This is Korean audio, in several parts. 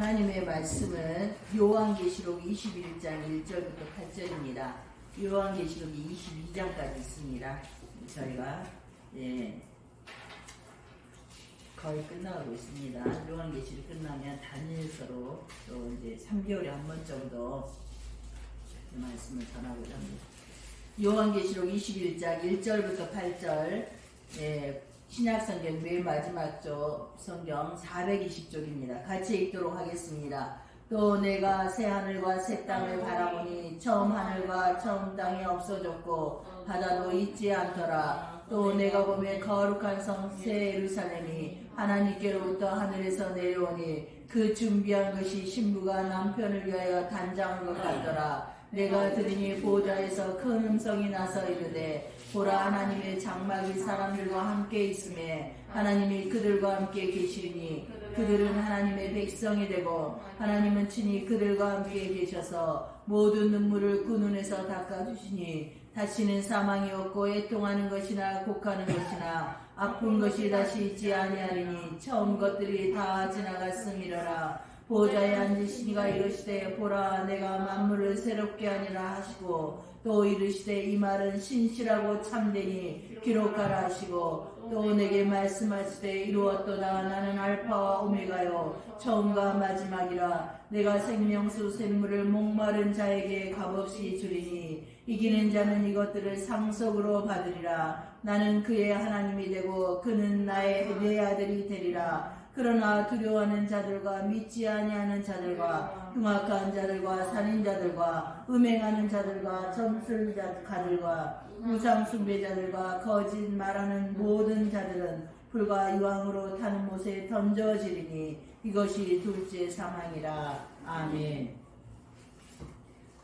하나님의 말씀은 요한계시록 21장 1절부터 8절입니다. 요한계시록이 22장까지 있습니다. 저희가 거의 끝나가고 있습니다. 요한계시록 끝나면 다니엘서로 또 이제 3개월에 한 번 정도 그 말씀을 전하고자 합니다. 요한계시록 21장 1절부터 8절, 신약성경 맨 마지막 쪽 성경 420쪽입니다. 같이 읽도록 하겠습니다. 또 내가 새 하늘과 새 땅을 바라보니 처음 하늘과 처음 땅이 없어졌고 바다도 있지 않더라. 또 내가 보면 거룩한 성 새 예루살렘이 하나님께로부터 하늘에서 내려오니 그 준비한 것이 신부가 남편을 위하여 단장한 것 같더라. 내가 들으니 보좌에서 큰 음성이 나서 이르되 보라, 하나님의 장막이 사람들과 함께 있음에 하나님이 그들과 함께 계시리니 그들은 하나님의 백성이 되고 하나님은 친히 그들과 함께 계셔서 모든 눈물을 그 눈에서 닦아주시니 다시는 사망이 없고 애통하는 것이나 곡하는 것이나 아픈 것이 다시 있지 아니하리니 처음 것들이 다 지나갔음이러라. 보좌에 앉으시니가 이르시되 보라, 내가 만물을 새롭게 하니라 하시고 또 이르시되 이 말은 신실하고 참되니 기록하라 하시고 또 내게 말씀하시되 이루었도다. 나는 알파와 오메가요 처음과 마지막이라. 내가 생명수 샘물을 목마른 자에게 값없이 주리니 이기는 자는 이것들을 상속으로 받으리라. 나는 그의 하나님이 되고 그는 내 아들이 되리라. 그러나 두려워하는 자들과 믿지 아니하는 자들과 흉악한 자들과 살인자들과 음행하는 자들과 점술가들과 우상 숭배자들과 거짓 말하는 모든 자들은 불과 유황으로 타는 못에 던져지리니 이것이 둘째 사망이라. 아멘.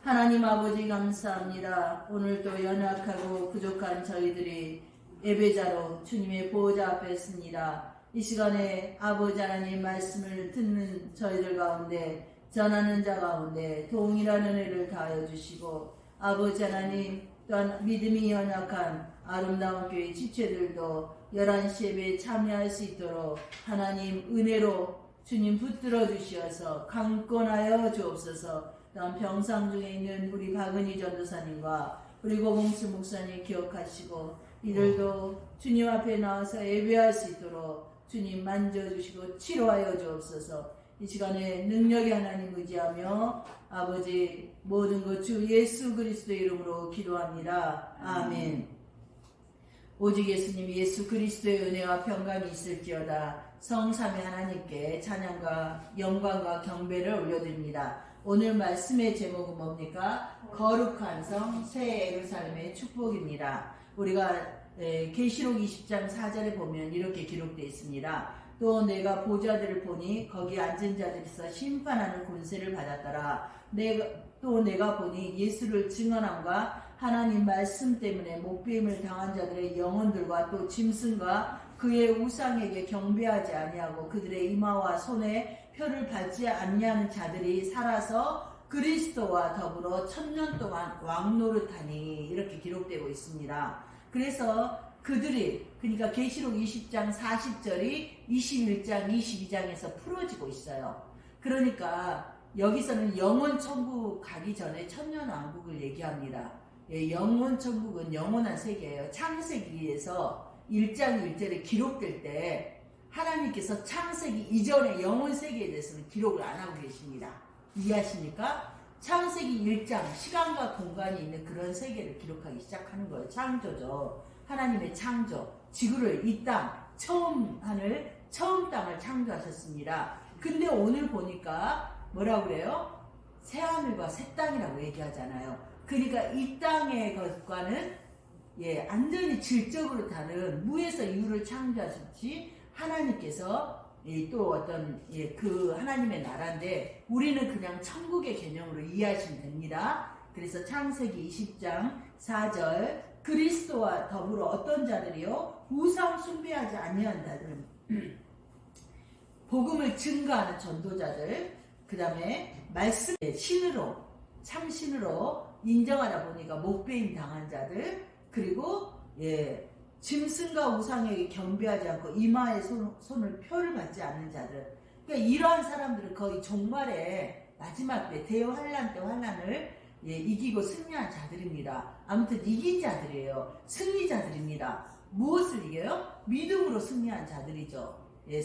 하나님 아버지 감사합니다. 오늘도 연약하고 부족한 저희들이 예배자로 주님의 보호자 앞에 습니다. 이 시간에 아버지 하나님 말씀을 듣는 저희들 가운데, 전하는 자 가운데 동일한 은혜를 다하여 주시고, 아버지 하나님 또한 믿음이 연약한 아름다운 교회 지체들도 11시 예배에 참여할 수 있도록 하나님 은혜로 주님 붙들어 주시어서 강권하여 주옵소서. 또한 병상 중에 있는 우리 박은희 전도사님과 우리 고봉수 목사님 기억하시고 이들도 주님 앞에 나와서 예배할 수 있도록 주님 만져주시고 치료하여 주옵소서. 이 시간에 능력의 하나님 의지하며 아버지 모든 것 주 예수 그리스도의 이름으로 기도합니다. 아멘. 오직 예수님 예수 그리스도의 은혜와 평강이 있을지어다. 성삼위 하나님께 찬양과 영광과 경배를 올려드립니다. 오늘 말씀의 제목은 뭡니까? 거룩한 성 새 예루살렘의 축복입니다. 우리가 계시록 20장 4절에 보면 이렇게 기록되어 있습니다. 또 내가 보좌들을 보니 거기 앉은 자들에서 심판하는 권세를 받았더라. 또 내가 보니 예수를 증언함과 하나님 말씀 때문에 목배임을 당한 자들의 영혼들과 또 짐승과 그의 우상에게 경배하지 아니하고 그들의 이마와 손에 표를 받지 아니하는 자들이 살아서 그리스도와 더불어 1000년 동안 왕노릇하니 이렇게 기록되고 있습니다. 그래서 그들이, 그러니까 계시록 20장 40절이 21장 22장에서 풀어지고 있어요. 그러니까 여기서는 영원 천국 가기 전에 1000년 왕국을 얘기합니다. 영원 천국은 영원한 세계예요. 창세기에서 1장 1절에 기록될 때 하나님께서 창세기 이전의 영원 세계에 대해서는 기록을 안 하고 계십니다. 이해하십니까? 창세기 1장 시간과 공간이 있는 그런 세계를 기록하기 시작하는 거예요. 창조죠. 하나님의 창조, 지구를, 이 땅, 처음 하늘, 처음 땅을 창조하셨습니다. 근데 오늘 보니까 뭐라고 그래요? 새 하늘과 새 땅이라고 얘기하잖아요. 그러니까 이 땅의 것과는 완전히 질적으로 다른 무에서 유를 창조하셨지 하나님께서 또 어떤 그 하나님의 나라인데 우리는 그냥 천국의 개념으로 이해하시면 됩니다. 그래서 창세기 20장 4절 그리스도와 더불어 어떤 자들이요? 우상 숭배하지 아니한 자들, 복음을 증거하는 전도자들, 그 다음에 말씀의 신으로 참신으로 인정하다 보니까 목배임 당한 자들, 그리고 짐승과 우상에게 경배하지 않고 이마에 손을 표를 받지 않는 자들, 그러니까 이러한 사람들은 거의 종말에 마지막 때 대환란 때 환란을 이기고 승리한 자들입니다. 아무튼 이긴 자들이에요. 승리자들입니다. 무엇을 이겨요? 믿음으로 승리한 자들이죠.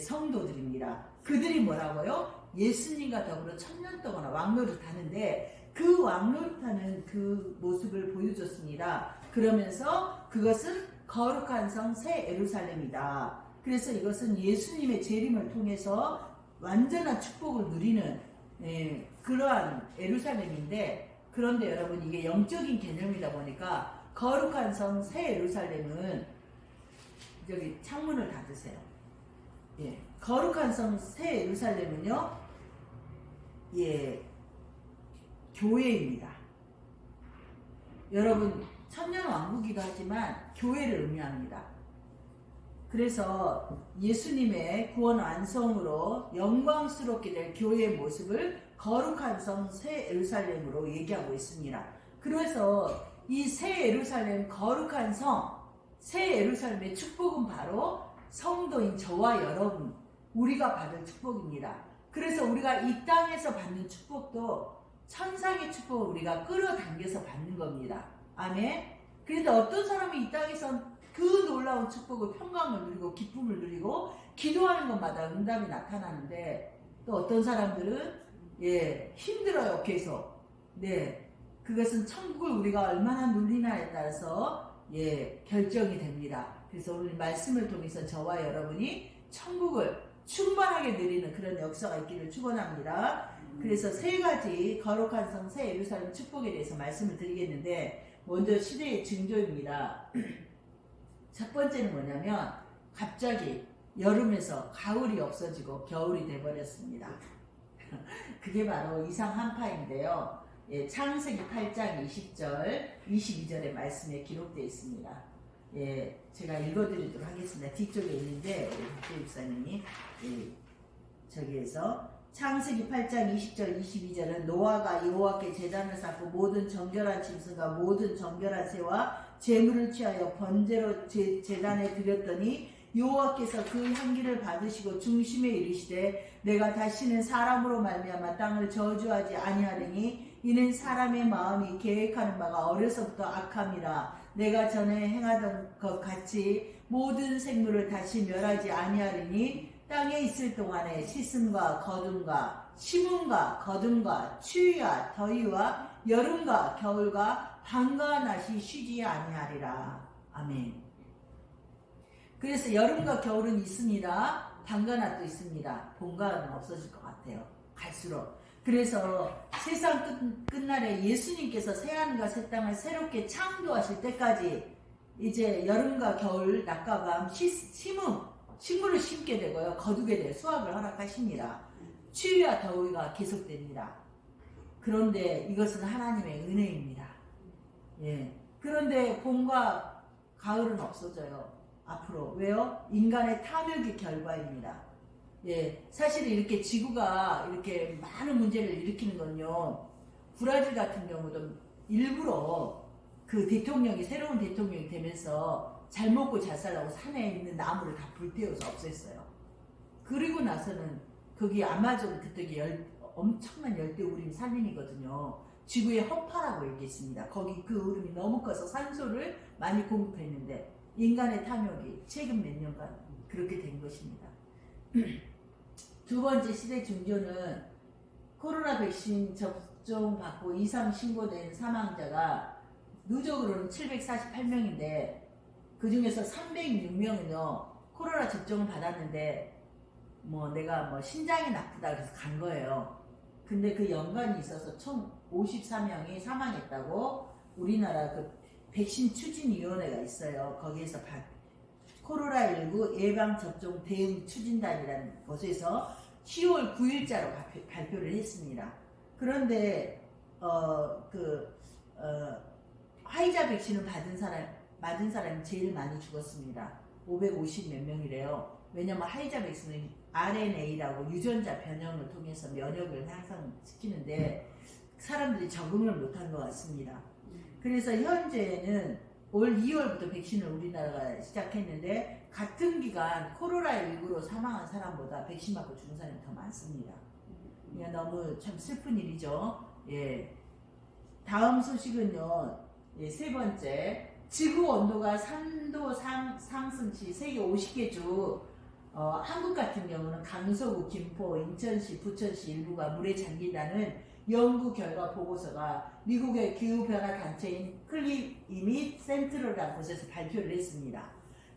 성도들입니다. 그들이 뭐라고요? 예수님과 더불어 천년 동안 왕노릇 하는데 그 왕노릇하는 그 모습을 보여줬습니다. 그러면서 그것은 거룩한 성 새 예루살렘이다. 그래서 이것은 예수님의 재림을 통해서 완전한 축복을 누리는 그러한 예루살렘인데, 그런데 여러분 이게 영적인 개념이다 보니까 거룩한 성 새 예루살렘은 여기 창문을 닫으세요. 거룩한 성 새 예루살렘은요, 교회입니다. 여러분 천년 왕국이기도 하지만 교회를 의미합니다. 그래서 예수님의 구원 완성으로 영광스럽게 될 교회의 모습을 거룩한 성 새 예루살렘으로 얘기하고 있습니다. 그래서 이 새 예루살렘 거룩한 성 새 예루살렘의 축복은 바로 성도인 저와 여러분, 우리가 받을 축복입니다. 그래서 우리가 이 땅에서 받는 축복도 천상의 축복을 우리가 끌어당겨서 받는 겁니다. 아멘. 그런데 어떤 사람이 이 땅에서 그 놀라운 축복을, 평강을 누리고 기쁨을 누리고 기도하는 것마다 응답이 나타나는데, 또 어떤 사람들은 힘들어요. 계속. 그것은 천국을 우리가 얼마나 누리나에 따라서 결정이 됩니다. 그래서 오늘 말씀을 통해서 저와 여러분이 천국을 충만하게 누리는 그런 역사가 있기를 축원합니다. 그래서 세 가지 거룩한 성 새 예루살렘 축복에 대해서 말씀을 드리겠는데, 먼저 시대의 징조입니다. 첫 번째는 뭐냐면 갑자기 여름에서 가을이 없어지고 겨울이 돼버렸습니다. 그게 바로 이상 한파인데요. 창세기 8장 20절 22절의 말씀에 기록되어 있습니다. 제가 읽어드리도록 하겠습니다. 뒤쪽에 있는데 우리 박재 목사님이 저기에서 창세기 8장 20절 22절은 노아가 여호와께 제단을 쌓고 모든 정결한 짐승과 모든 정결한 새와 제물을 취하여 번제로 제단에 드렸더니 여호와께서 그 향기를 받으시고 중심에 이르시되 내가 다시는 사람으로 말미암아 땅을 저주하지 아니하리니 이는 사람의 마음이 계획하는 바가 어려서부터 악함이라. 내가 전에 행하던 것 같이 모든 생물을 다시 멸하지 아니하리니 땅에 있을 동안에 씻음과 거둠과 심음과 거둠과 추위와 더위와 여름과 겨울과 밤과 낮이 쉬지 아니하리라. 아멘. 그래서 여름과 겨울은 있습니다. 밤과 낮도 있습니다. 봄과 가을은 없어질 것 같아요. 갈수록. 그래서 세상 끝날에 예수님께서 새하늘과 새 땅을 새롭게 창조하실 때까지 이제 여름과 겨울, 낮과 밤, 식물을 심게 되고요. 거두게 돼요. 수확을 허락하십니다. 추위와 더위가 계속됩니다. 그런데 이것은 하나님의 은혜입니다. 그런데 봄과 가을은 없어져요. 앞으로. 왜요? 인간의 탐욕의 결과입니다. 사실 이렇게 지구가 이렇게 많은 문제를 일으키는 건요, 브라질 같은 경우도 일부러 그 대통령이, 새로운 대통령이 되면서 잘 먹고 잘 살라고 산에 있는 나무를 다 불태워서 없앴어요. 그리고 나서는 거기 아마존 그쪽이 엄청난 열대우림 산림이거든요. 지구의 허파라고 얘기했습니다. 거기 그 우림이 너무 커서 산소를 많이 공급했는데 인간의 탐욕이 최근 몇 년간 그렇게 된 것입니다. 두 번째 시대 징조는 코로나 백신 접종받고 이상 신고된 사망자가 누적으로는 748명인데 그 중에서 306명은요 코로나 접종을 받았는데 내가 신장이 나쁘다 그래서 간 거예요. 근데 그 연관이 있어서 총 54명이 사망했다고 우리나라 그 백신 추진위원회가 있어요. 거기에서 코로나19 예방접종 대응 추진단이라는 곳에서 10월 9일자로 발표를 했습니다. 그런데 화이자 백신을 맞은 사람이 제일 많이 죽었습니다. 550 몇 명이래요. 왜냐면 화이자 백신은 RNA라고 유전자 변형을 통해서 면역을 향상시키는데 사람들이 적응을 못한 것 같습니다. 그래서 현재는 올 2월부터 백신을 우리나라가 시작했는데 같은 기간 코로나19로 사망한 사람보다 백신 맞고 죽은 사람이 더 많습니다. 그러니까 너무 참 슬픈 일이죠. 예. 다음 소식은요. 예, 세 번째. 지구 온도가 3도 상승 시 세계 50개 주 한국 같은 경우는 강서구, 김포, 인천시, 부천시 일부가 물에 잠긴다는 연구 결과 보고서가 미국의 기후변화 단체인 클리밋 센트럴이라는 곳에서 발표를 했습니다.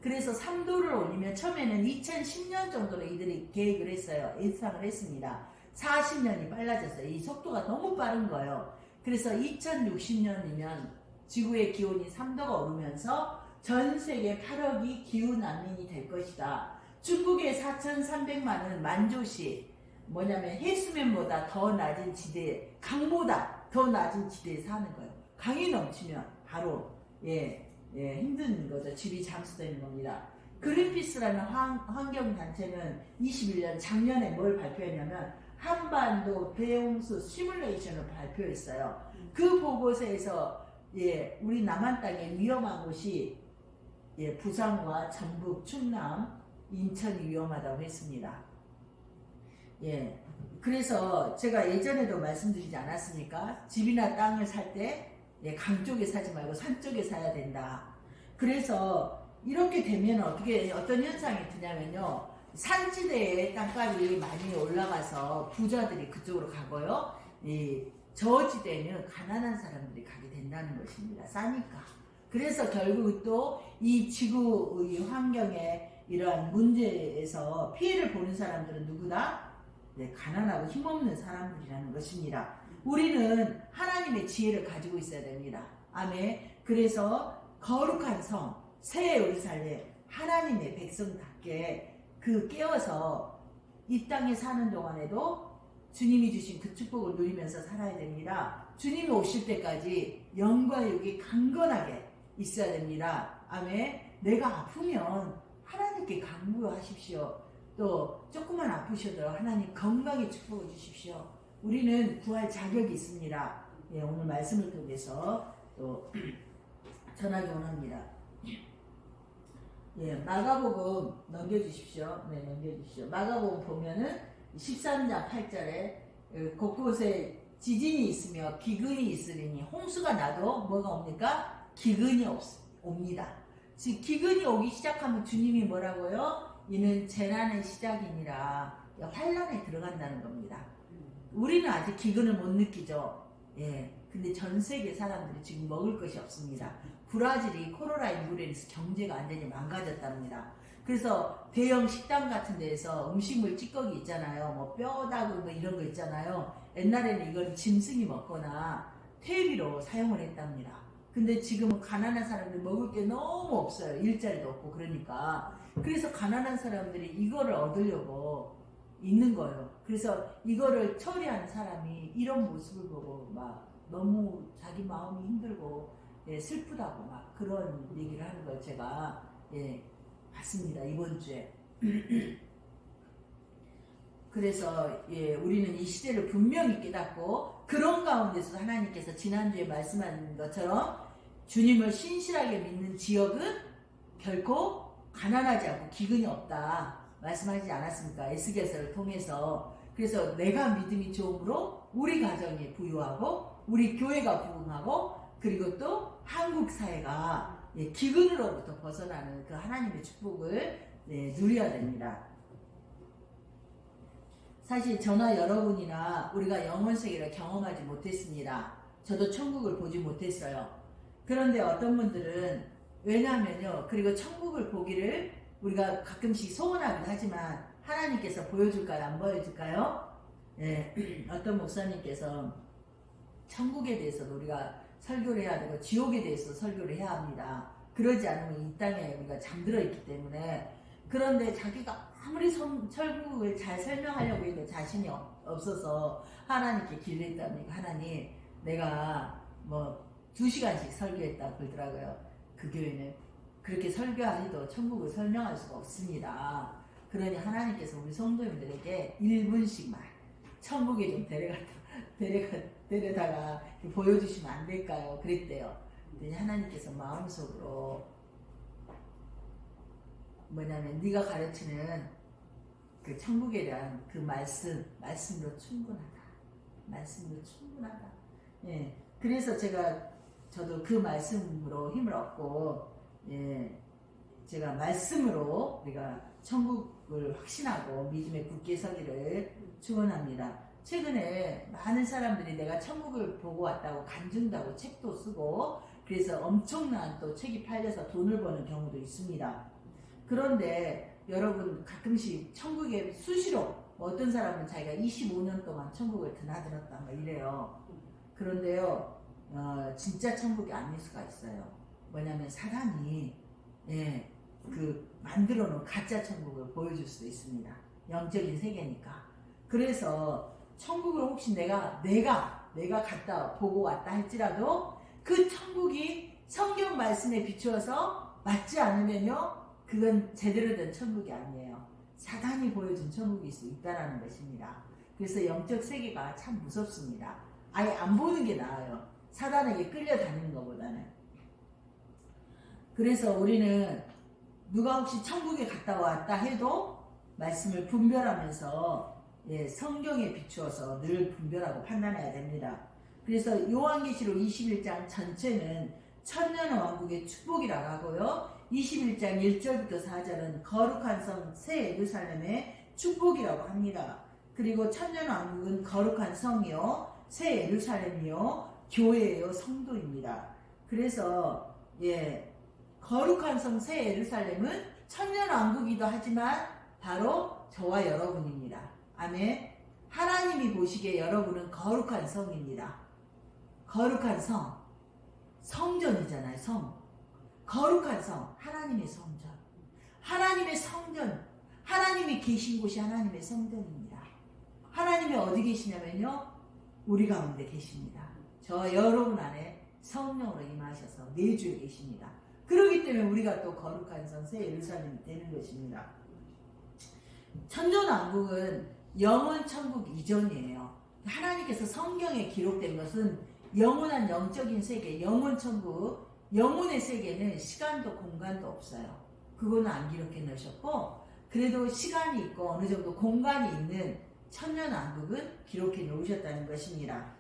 그래서 3도를 올리면 처음에는 2010년 정도로 이들이 계획을 했어요. 예상을 했습니다. 40년이 빨라졌어요. 이 속도가 너무 빠른 거예요. 그래서 2060년이면 지구의 기온이 3도가 오르면서 전 세계 8억이 기후난민이 될 것이다. 중국의 4,300만은 만조시 뭐냐면 해수면보다 더 낮은 지대, 강보다 더 낮은 지대에 사는 거예요. 강이 넘치면 바로 힘든 거죠. 집이 잠수되는 겁니다. 그린피스라는 환경단체는 21년 작년에 뭘 발표했냐면 한반도 대홍수 시뮬레이션을 발표했어요. 그 보고서에서 우리 남한 땅에 위험한 곳이 부산과 전북, 충남, 인천이 위험하다고 했습니다. 그래서 제가 예전에도 말씀드리지 않았습니까? 집이나 땅을 살 때 강 쪽에 사지 말고 산 쪽에 사야 된다. 그래서 이렇게 되면 어떤 현상이 드냐면요. 산지대에 땅값이 많이 올라가서 부자들이 그쪽으로 가고요. 저지대는 가난한 사람들이 가게 된다는 것입니다. 싸니까. 그래서 결국 또 이 지구의 환경에 이러한 문제에서 피해를 보는 사람들은 누구다? 가난하고 힘없는 사람들이라는 것입니다. 우리는 하나님의 지혜를 가지고 있어야 됩니다. 아멘. 그래서 거룩한 성, 새 예루살렘, 하나님의 백성답게 깨어서 이 땅에 사는 동안에도 주님이 주신 그 축복을 누리면서 살아야 됩니다. 주님이 오실 때까지 영과 육이 강건하게 있어야 됩니다. 아멘. 내가 아프면 하나님께 강구하십시오. 또 조금만 아프셔도 하나님 건강에 축복해 주십시오. 우리는 구할 자격이 있습니다. 오늘 말씀을 통해서 또 전하기 원합니다. 마가복음 넘겨주십시오. 넘겨주십시오. 마가복음 보면은 13장 8절에 곳곳에 지진이 있으며 기근이 있으리니 홍수가 나도 뭐가 옵니까? 기근이 옵니다. 즉 기근이 오기 시작하면 주님이 뭐라고요? 이는 재난의 시작이니라. 환란에 들어간다는 겁니다. 우리는 아직 기근을 못 느끼죠. 근데 전 세계 사람들이 지금 먹을 것이 없습니다. 브라질이 코로나19로 인해서 경제가 완전히 망가졌답니다. 그래서 대형 식당 같은 데에서 음식물 찌꺼기 있잖아요. 뭐 뼈다구 뭐 이런 거 있잖아요. 옛날에는 이걸 짐승이 먹거나 퇴비로 사용을 했답니다. 근데 지금은 가난한 사람들 먹을 게 너무 없어요. 일자리도 없고 그러니까. 그래서 가난한 사람들이 이거를 얻으려고 있는 거예요. 그래서 이거를 처리하는 사람이 이런 모습을 보고 막 너무 자기 마음이 힘들고 슬프다고 막 그런 얘기를 하는 걸 제가 봤습니다. 이번 주에. 그래서 우리는 이 시대를 분명히 깨닫고 그런 가운데서 하나님께서 지난주에 말씀한 것처럼 주님을 신실하게 믿는 지역은 결코 가난하지 않고 기근이 없다 말씀하지 않았습니까? 에스겔서를 통해서. 그래서 내가 믿음이 좋으므로 우리 가정이 부유하고 우리 교회가 부흥하고 그리고 또 한국 사회가 기근으로부터 벗어나는 그 하나님의 축복을 누려야 됩니다. 사실 저나 여러분이나 우리가 영원 세계를 경험하지 못했습니다. 저도 천국을 보지 못했어요. 그런데 어떤 분들은 왜냐하면요. 그리고 천국을 보기를 우리가 가끔씩 소원하기도 하지만 하나님께서 보여줄까요? 안 보여줄까요? 어떤 목사님께서 천국에 대해서도 우리가 설교를 해야 되고 지옥에 대해서 설교를 해야 합니다. 그러지 않으면 이 땅에 우리가 잠들어 있기 때문에. 그런데 자기가 아무리 천국을 잘 설명하려고 해도 자신이 없어서 하나님께 길랬답니다. 하나님, 내가 뭐 2시간씩 설교했다고 그러더라고요. 그 교회는 그렇게 설교하지도 천국을 설명할 수가 없습니다. 그러니 하나님께서 우리 성도님들에게 1분씩만 천국에 좀 데려다가 보여주시면 안 될까요? 그랬대요. 그랬더니 하나님께서 마음속으로 뭐냐면 네가 가르치는 그 천국에 대한 그 말씀으로 충분하다. 말씀으로 충분하다. 예. 그래서 저도 그 말씀으로 힘을 얻고, 예. 제가 말씀으로 우리가 천국을 확신하고 믿음에 굳게 서기를 축원합니다. 최근에 많은 사람들이 내가 천국을 보고 왔다고 간증다고 책도 쓰고, 그래서 엄청난 또 책이 팔려서 돈을 버는 경우도 있습니다. 그런데 여러분 가끔씩 천국에 수시로 어떤 사람은 자기가 25년 동안 천국을 드나들었다 뭐 이래요. 그런데요, 진짜 천국이 아닐 수가 있어요. 뭐냐면 사단이 만들어 놓은 가짜 천국을 보여줄 수도 있습니다. 영적인 세계니까. 그래서 천국을 혹시 내가 갔다 보고 왔다 할지라도 그 천국이 성경 말씀에 비추어서 맞지 않으면요, 그건 제대로 된 천국이 아니에요. 사단이 보여준 천국일 수 있다는 것입니다. 그래서 영적 세계가 참 무섭습니다. 아예 안 보는 게 나아요. 사단에게 끌려다니는 것보다는. 그래서 우리는 누가 혹시 천국에 갔다 왔다 해도 말씀을 분별하면서 성경에 비추어서 늘 분별하고 판단해야 됩니다. 그래서 요한계시록 21장 전체는 천년왕국의 축복이라고 하고요. 21장 1절부터 4절은 거룩한 성 새 예루살렘의 축복이라고 합니다. 그리고 천년왕국은 거룩한 성이요, 새 예루살렘이요, 교회요, 성도입니다. 그래서 거룩한 성 새 예루살렘은 천년왕국이기도 하지만 바로 저와 여러분입니다. 아멘. 하나님이 보시기에 여러분은 거룩한 성입니다. 거룩한 성, 성전이잖아요. 성. 거룩한 성, 하나님의 성전. 하나님의 성전, 하나님이 계신 곳이 하나님의 성전입니다. 하나님이 어디 계시냐면요, 우리 가운데 계십니다. 저 여러분 안에 성령으로 임하셔서 내주에 계십니다. 그렇기 때문에 우리가 또 거룩한 성 새 예루살렘이 되는 것입니다. 천년왕국은 영원 천국 이전이에요. 하나님께서 성경에 기록된 것은 영원한 영적인 세계, 영원 천국, 영혼의 세계는 시간도 공간도 없어요. 그거는 안 기록해 놓으셨고, 그래도 시간이 있고 어느 정도 공간이 있는 천년왕국은 기록해 놓으셨다는 것입니다.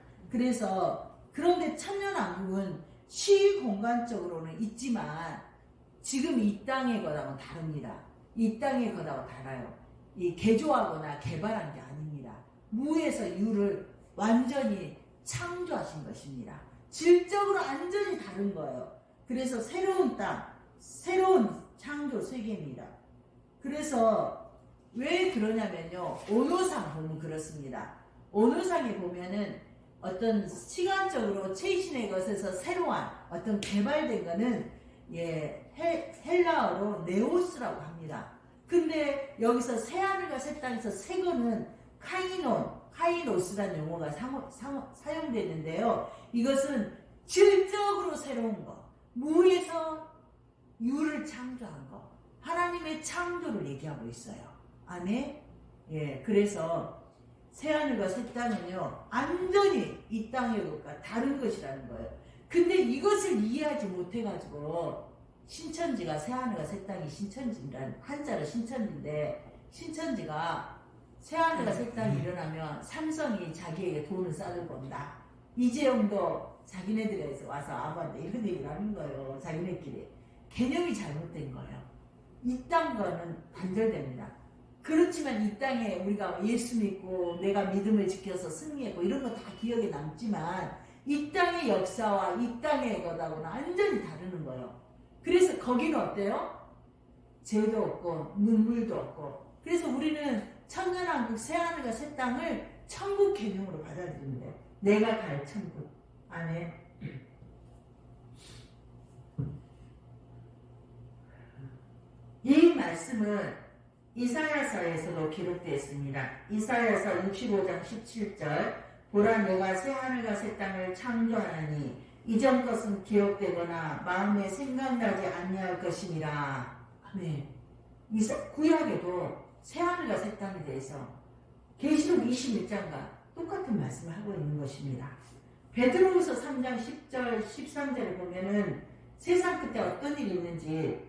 그런데 천년왕국은 시공간적으로는 있지만 지금 이 땅의 것하고는 다릅니다. 이 땅의 것하고 달라요. 이 개조하거나 개발한 게 아닙니다. 무에서 유를 완전히 창조하신 것입니다. 질적으로 완전히 다른 거예요. 그래서 새로운 땅, 새로운 창조 세계입니다. 그래서 왜 그러냐면요, 오노상 보면 그렇습니다. 오노상에 보면은 어떤 시간적으로 최신의 것에서 새로운 어떤 개발된 거는 헬라어로 네오스라고 합니다. 근데 여기서 새하늘과 새 땅에서 새 거는 카이노스라는 용어가 사용되는데요. 이것은 질적으로 새로운 거, 무에서 유를 창조한 거, 하나님의 창조를 얘기하고 있어요. 아멘? 그래서 새하늘과 새 땅은요, 완전히 이 땅의 것과 다른 것이라는 거예요. 근데 이것을 이해하지 못해가지고 신천지가 새하늘과 새 땅이 신천지라는 한자로 신천지인데, 신천지가 새하늘과 새 땅이 일어나면 삼성이 자기에게 돈을 싸줄 건다. 이재용도 자기네들에서 와서 아무한테 이런 얘기를 하는 거예요. 자기네끼리. 개념이 잘못된 거예요. 이 땅과는 단절됩니다. 그렇지만 이 땅에 우리가 예수 믿고 내가 믿음을 지켜서 승리했고 이런 거 다 기억에 남지만 이 땅의 역사와 이 땅의 것하고는 완전히 다르는 거예요. 그래서 거기는 어때요? 죄도 없고 눈물도 없고. 그래서 우리는 천년왕국 새하늘과 새 땅을 천국 개념으로 받아들이는데, 내가 갈 천국. 아멘. 이 말씀은 이사야서에서도 기록되어 있습니다. 이사야서 65장 17절, 보라 내가 새하늘과 새 땅을 창조하나니 이전 것은 기억되거나 마음에 생각나지 아니할 것이니라. 아멘. 구약에도 새하늘과 새 땅에 대해서 계시록 21장과 똑같은 말씀을 하고 있는 것입니다. 베드로후서 3장 10절 13절에 보면은 세상 끝에 어떤 일이 있는지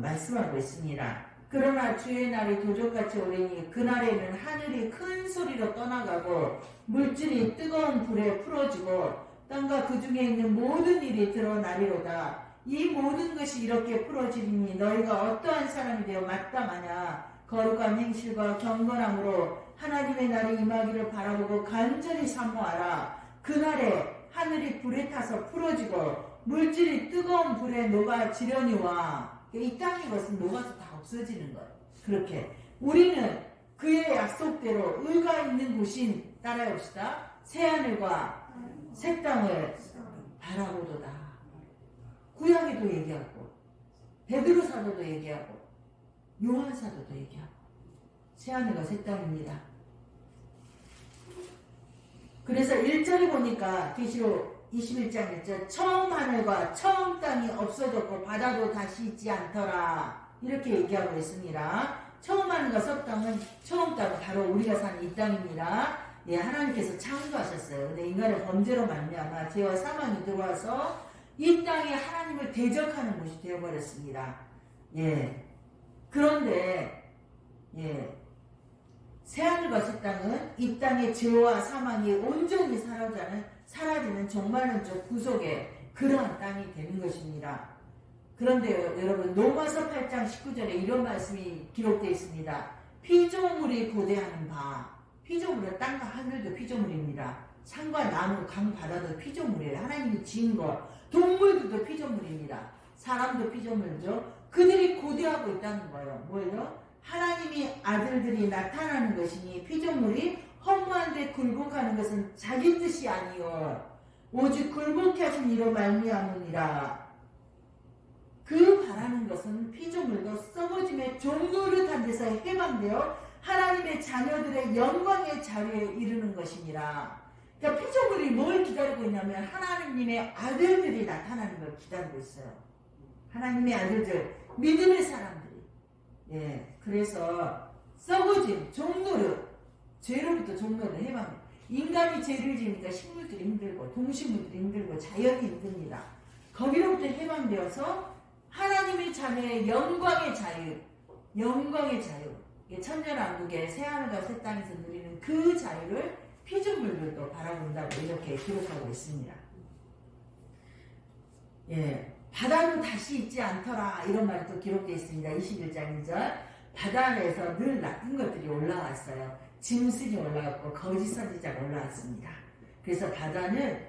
말씀하고 있습니다. 그러나 주의 날이 도적같이 오리니 그날에는 하늘이 큰 소리로 떠나가고 물질이 뜨거운 불에 풀어지고 땅과 그 중에 있는 모든 일이 드러나리로다. 이 모든 것이 이렇게 풀어지리니 너희가 어떠한 사람이 되어 마땅하냐. 거룩한 행실과 경건함으로 하나님의 날이 임하기를 바라보고 간절히 사모하라. 그날에 하늘이 불에 타서 풀어지고 물질이 뜨거운 불에 녹아지려니와. 이 땅의 것은 녹아서 다 없어지는 거예요. 그렇게 우리는 그의 약속대로 의가 있는 곳인, 따라해봅시다, 새하늘과 새 땅을 바라보도다. 구약에도 얘기하고 베드로 사도도 얘기하고 요한 사도도 얘기하고 새하늘과 새 땅입니다. 그래서 1절에 보니까 계시록 21장 1절 처음 하늘과 처음 땅이 없어졌고 바다도 다시 있지 않더라. 이렇게 얘기하고 있습니다. 처음 하늘과 처음 땅은 바로 우리가 사는 이 땅입니다. 하나님께서 창조하셨어요. 근데 인간의 범죄로 말미암아 죄와 사망이 들어와서 이 땅에 하나님을 대적하는 곳이 되어버렸습니다. 그런데 새하늘과 새 땅은 이 땅의 죄와 사망이 온전히 사라지는 종말론적 구속의 그러한 땅이 되는 것입니다. 그런데 여러분, 로마서 8장 19절에 이런 말씀이 기록되어 있습니다. 피조물이 고대하는 바, 피조물은 땅과 하늘도 피조물입니다. 산과 나무, 강, 바다도 피조물이에요. 하나님이 지은 것, 동물들도 피조물입니다. 사람도 피조물이죠. 그들이 고대하고 있다는 거예요. 뭐예요? 하나님이 아들들이 나타나는 것이니 피조물이 허무한데 굴복하는 것은 자기 뜻이 아니요 오직 굴복케 하신 이로 말미암으니라. 그 바라는 것은 피조물도 썩어짐의 종노릇한 데서 해방되어 하나님의 자녀들의 영광의 자리에 이르는 것이니라. 그러니까 피조물이 뭘 기다리고 있냐면 하나님의 아들들이 나타나는 걸 기다리고 있어요. 하나님의 아들들, 믿음의 사람들이. 그래서 썩어짐, 종노릇, 죄로부터 종노릇 해방. 인간이 죄를 지으니까 식물들이 힘들고 동식물들이 힘들고 자연이 힘듭니다. 거기로부터 해방되어서 하나님의 자녀의 영광의 자유, 영광의 자유, 천년왕국의 새하늘과 새 땅에서 누리는 그 자유를 피조물들도 바라본다고 이렇게 기록하고 있습니다. 바다는 다시 있지 않더라, 이런 말이 또 기록되어 있습니다. 21장 2절. 바다 아래에서 늘 나쁜 것들이 올라왔어요. 짐승이 올라왔고 거짓 선지자가 올라왔습니다. 그래서 바다는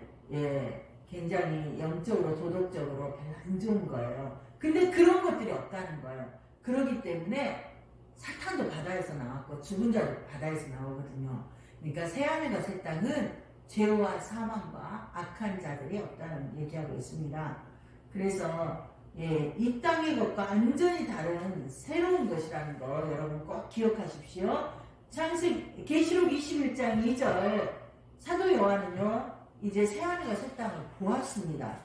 굉장히 영적으로 도덕적으로 별로 안 좋은 거예요. 근데 그런 것들이 없다는 거예요. 그렇기 때문에 사탄도 바다에서 나왔고 죽은 자도 바다에서 나오거든요. 그러니까 새하늘과 새 땅은 죄와 사망과 악한 자들이 없다는 얘기하고 있습니다. 그래서 이 땅의 것과 완전히 다른 새로운 것이라는 거 여러분 꼭 기억하십시오. 계시록 21장 2절 사도 요한은요 이제 새하늘과 새 땅을 보았습니다.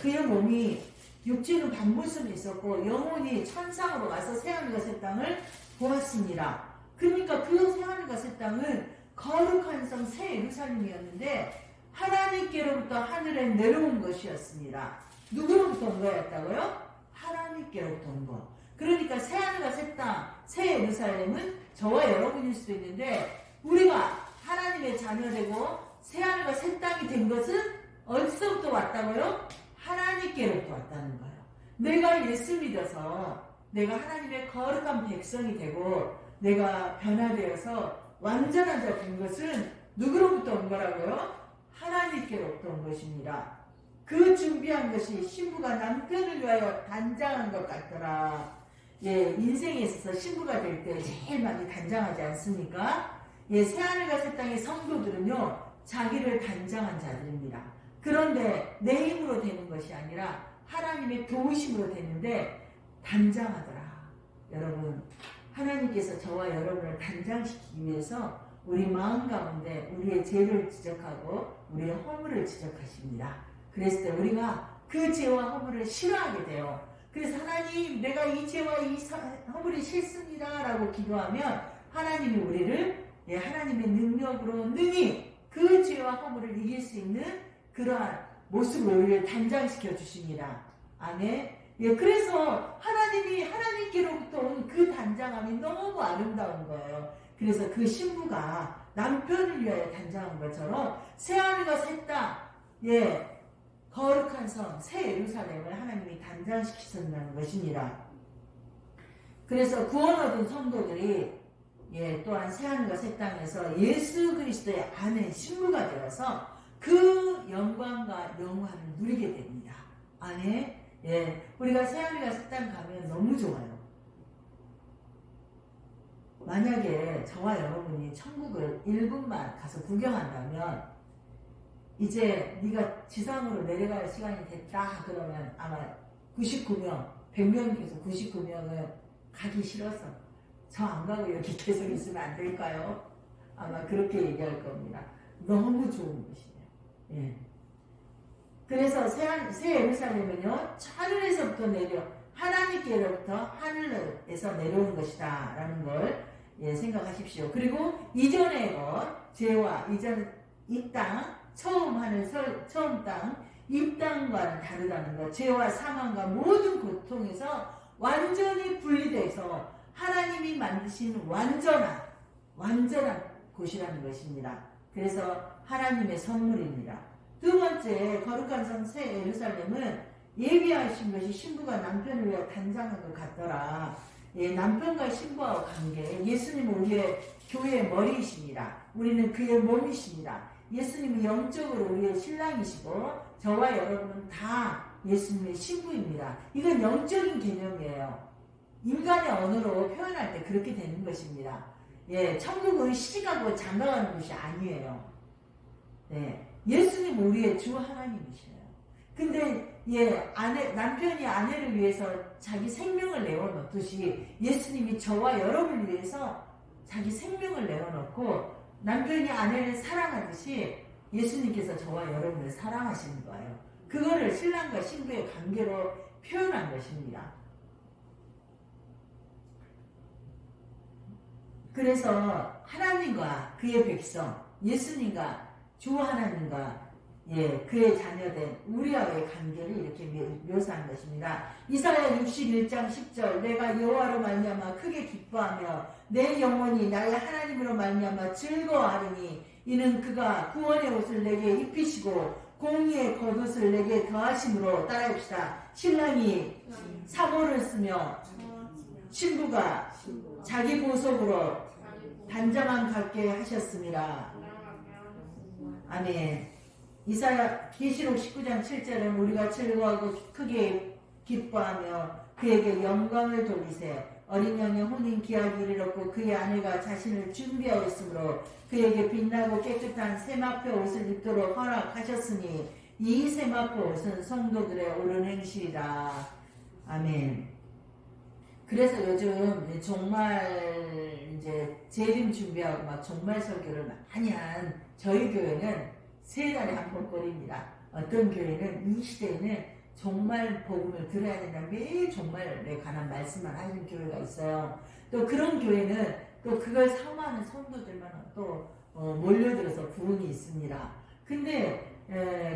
그의 몸이 육체는 반모습이 있었고 영혼이 천상으로 가서 새하늘과 새 땅을 보았습니다. 그러니까 그 새하늘과 새 땅은 거룩한 성 새 예루살렘이었는데 하나님께로부터 하늘에 내려온 것이었습니다. 누구로부터 온 거였다고요? 하나님께로부터 온 거. 그러니까 새하늘과 새 땅, 새 예루살렘은 저와 여러분일 수도 있는데 우리가 하나님의 자녀되고 새하늘과 새 땅이 된 것은 어디서부터 왔다고요? 하나님께로부터 왔다는 거예요. 내가 예수 믿어서 내가 하나님의 거룩한 백성이 되고 내가 변화되어서 완전한 자 된 것은 누구로부터 온 거라고요? 하나님께로부터 온 것입니다. 그 준비한 것이 신부가 남편을 위하여 단장한 것 같더라. 인생에 있어서 신부가 될 때 제일 많이 단장하지 않습니까? 새하늘과 새 땅의 성도들은요 자기를 단장한 자들입니다. 그런데 내 힘으로 되는 것이 아니라 하나님의 도우심으로 되는데 단장하더라. 여러분, 하나님께서 저와 여러분을 단장시키기 위해서 우리 마음 가운데 우리의 죄를 지적하고 우리의 허물을 지적하십니다. 그랬을 때 우리가 그 죄와 허물을 싫어하게 돼요. 그래서 하나님, 내가 이 죄와 이 허물이 싫습니다 라고 기도하면 하나님이 우리를 하나님의 능력으로 능히 그 죄와 허물을 이길 수 있는 그러한 모습을 우리를 단장시켜 주십니다. 아멘. 예, 그래서 하나님께로부터 온 그 단장함이 너무 아름다운 거예요. 그래서 그 신부가 남편을 위하여 단장한 것처럼 새하늘과 새 땅, 예, 거룩한 성, 새 예루살렘을 하나님이 단장시키셨다는 것입니다. 그래서 구원 얻은 성도들이 예, 또한 새하늘과 새 땅에서 예수 그리스도의 아내 신부가 되어서 그 영광과 영화를 누리게 됩니다. 아멘. 예, 우리가 새하늘과 새 땅 가면 너무 좋아요. 만약에 저와 여러분이 천국을 1분만 가서 구경한다면 이제 네가 지상으로 내려갈 시간이 됐다 그러면 아마 99명, 100명 중에서 99명은 가기 싫어서 저 안 가고 여기 계속 있으면 안 될까요? 아마 그렇게 얘기할 겁니다. 너무 좋은 곳이에요. 예. 그래서 새 예루살렘은요, 하늘에서부터 하나님께로부터 하늘에서 내려오는 것이다 라는 걸 예, 생각하십시오. 그리고 이전의 것, 죄와 이 땅, 처음 하늘, 처음 땅, 이 땅과는 다르다는 것, 죄와 사망과 모든 고통에서 완전히 분리돼서 하나님이 만드신 완전한 곳이라는 것입니다. 그래서 하나님의 선물입니다. 두 번째, 거룩한 성 새 예루살렘은 예비하신 것이 신부가 남편을 위해 단장한 것 같더라. 예, 남편과 신부와 관계, 예수님은 우리의 교회의 머리이십니다. 우리는 그의 몸이십니다. 예수님은 영적으로 우리의 신랑이시고 저와 여러분은 다 예수님의 신부입니다. 이건 영적인 개념이에요. 인간의 언어로 표현할 때 그렇게 되는 것입니다. 예, 천국은 시집가고 장가가는 곳이 아니에요. 네, 예수님은 우리의 주 하나님이셔요. 근데 예, 남편이 아내를 위해서 자기 생명을 내어놓듯이 예수님이 저와 여러분을 위해서 자기 생명을 내어놓고 남편이 아내를 사랑하듯이 예수님께서 저와 여러분을 사랑하시는 거예요. 그거를 신랑과 신부의 관계로 표현한 것입니다. 그래서 하나님과 그의 백성, 예수님과 주 하나님과 예, 그의 자녀된 우리와의 관계를 이렇게 묘사한 것입니다. 이사야 61장 10절 내가 여호와로 말미암아 크게 기뻐하며 내 영혼이 나의 하나님으로 말미암아 즐거워하리니 이는 그가 구원의 옷을 내게 입히시고 공의의 겉옷을 내게 더하심으로. 따라합시다. 신랑이 사모를 쓰며 신부가 자기 보석으로 단장함 갖게 하셨습니다. 아멘. 이사야 계시록 19장 7절은 우리가 즐거워하고 크게 기뻐하며 그에게 영광을 돌리세. 어린 양의 혼인 기약이 이르렀고 그의 아내가 자신을 준비하였으므로 그에게 빛나고 깨끗한 세마포 옷을 입도록 허락하셨으니 이 세마포 옷은 성도들의 옳은 행실이라. 아멘. 그래서 요즘 정말 이제 재림 준비하고 막 종말 설교를 많이 한 저희 교회는 3달에 한 번거리입니다. 어떤 교회는 이 시대에는 정말 복음을 들어야 된다. 매일 종말에 관한 말씀만 하는 교회가 있어요. 또 그런 교회는 또 그걸 사모하는 성도들만 또 몰려들어서 부흥이 있습니다. 근데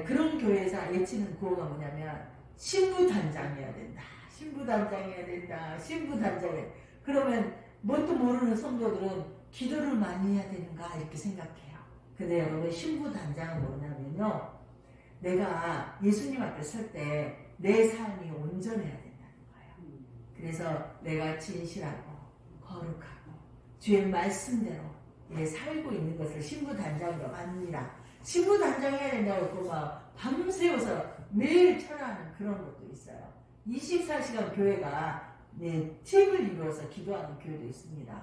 그런 교회에서 외치는 구호가 뭐냐면 신부 단장해야 된다. 신부 단장해야 된다. 신부 단장해. 그러면 뭣도 모르는 성도들은 기도를 많이 해야 되는가 이렇게 생각해요. 근데 여러분 신부 단장은 뭐냐면요. 내가 예수님 앞에 설 때 내 삶이 온전해야 된다는 거예요. 그래서 내가 진실하고 거룩하고 주의 말씀대로 살고 있는 것을 신부 단장으로 합니다. 신부 단장해야 된다고 막 밤새워서 매일 철회하는 그런 것도 있어요. 24시간 교회가 팀을 이루어서 기도하는 교회도 있습니다.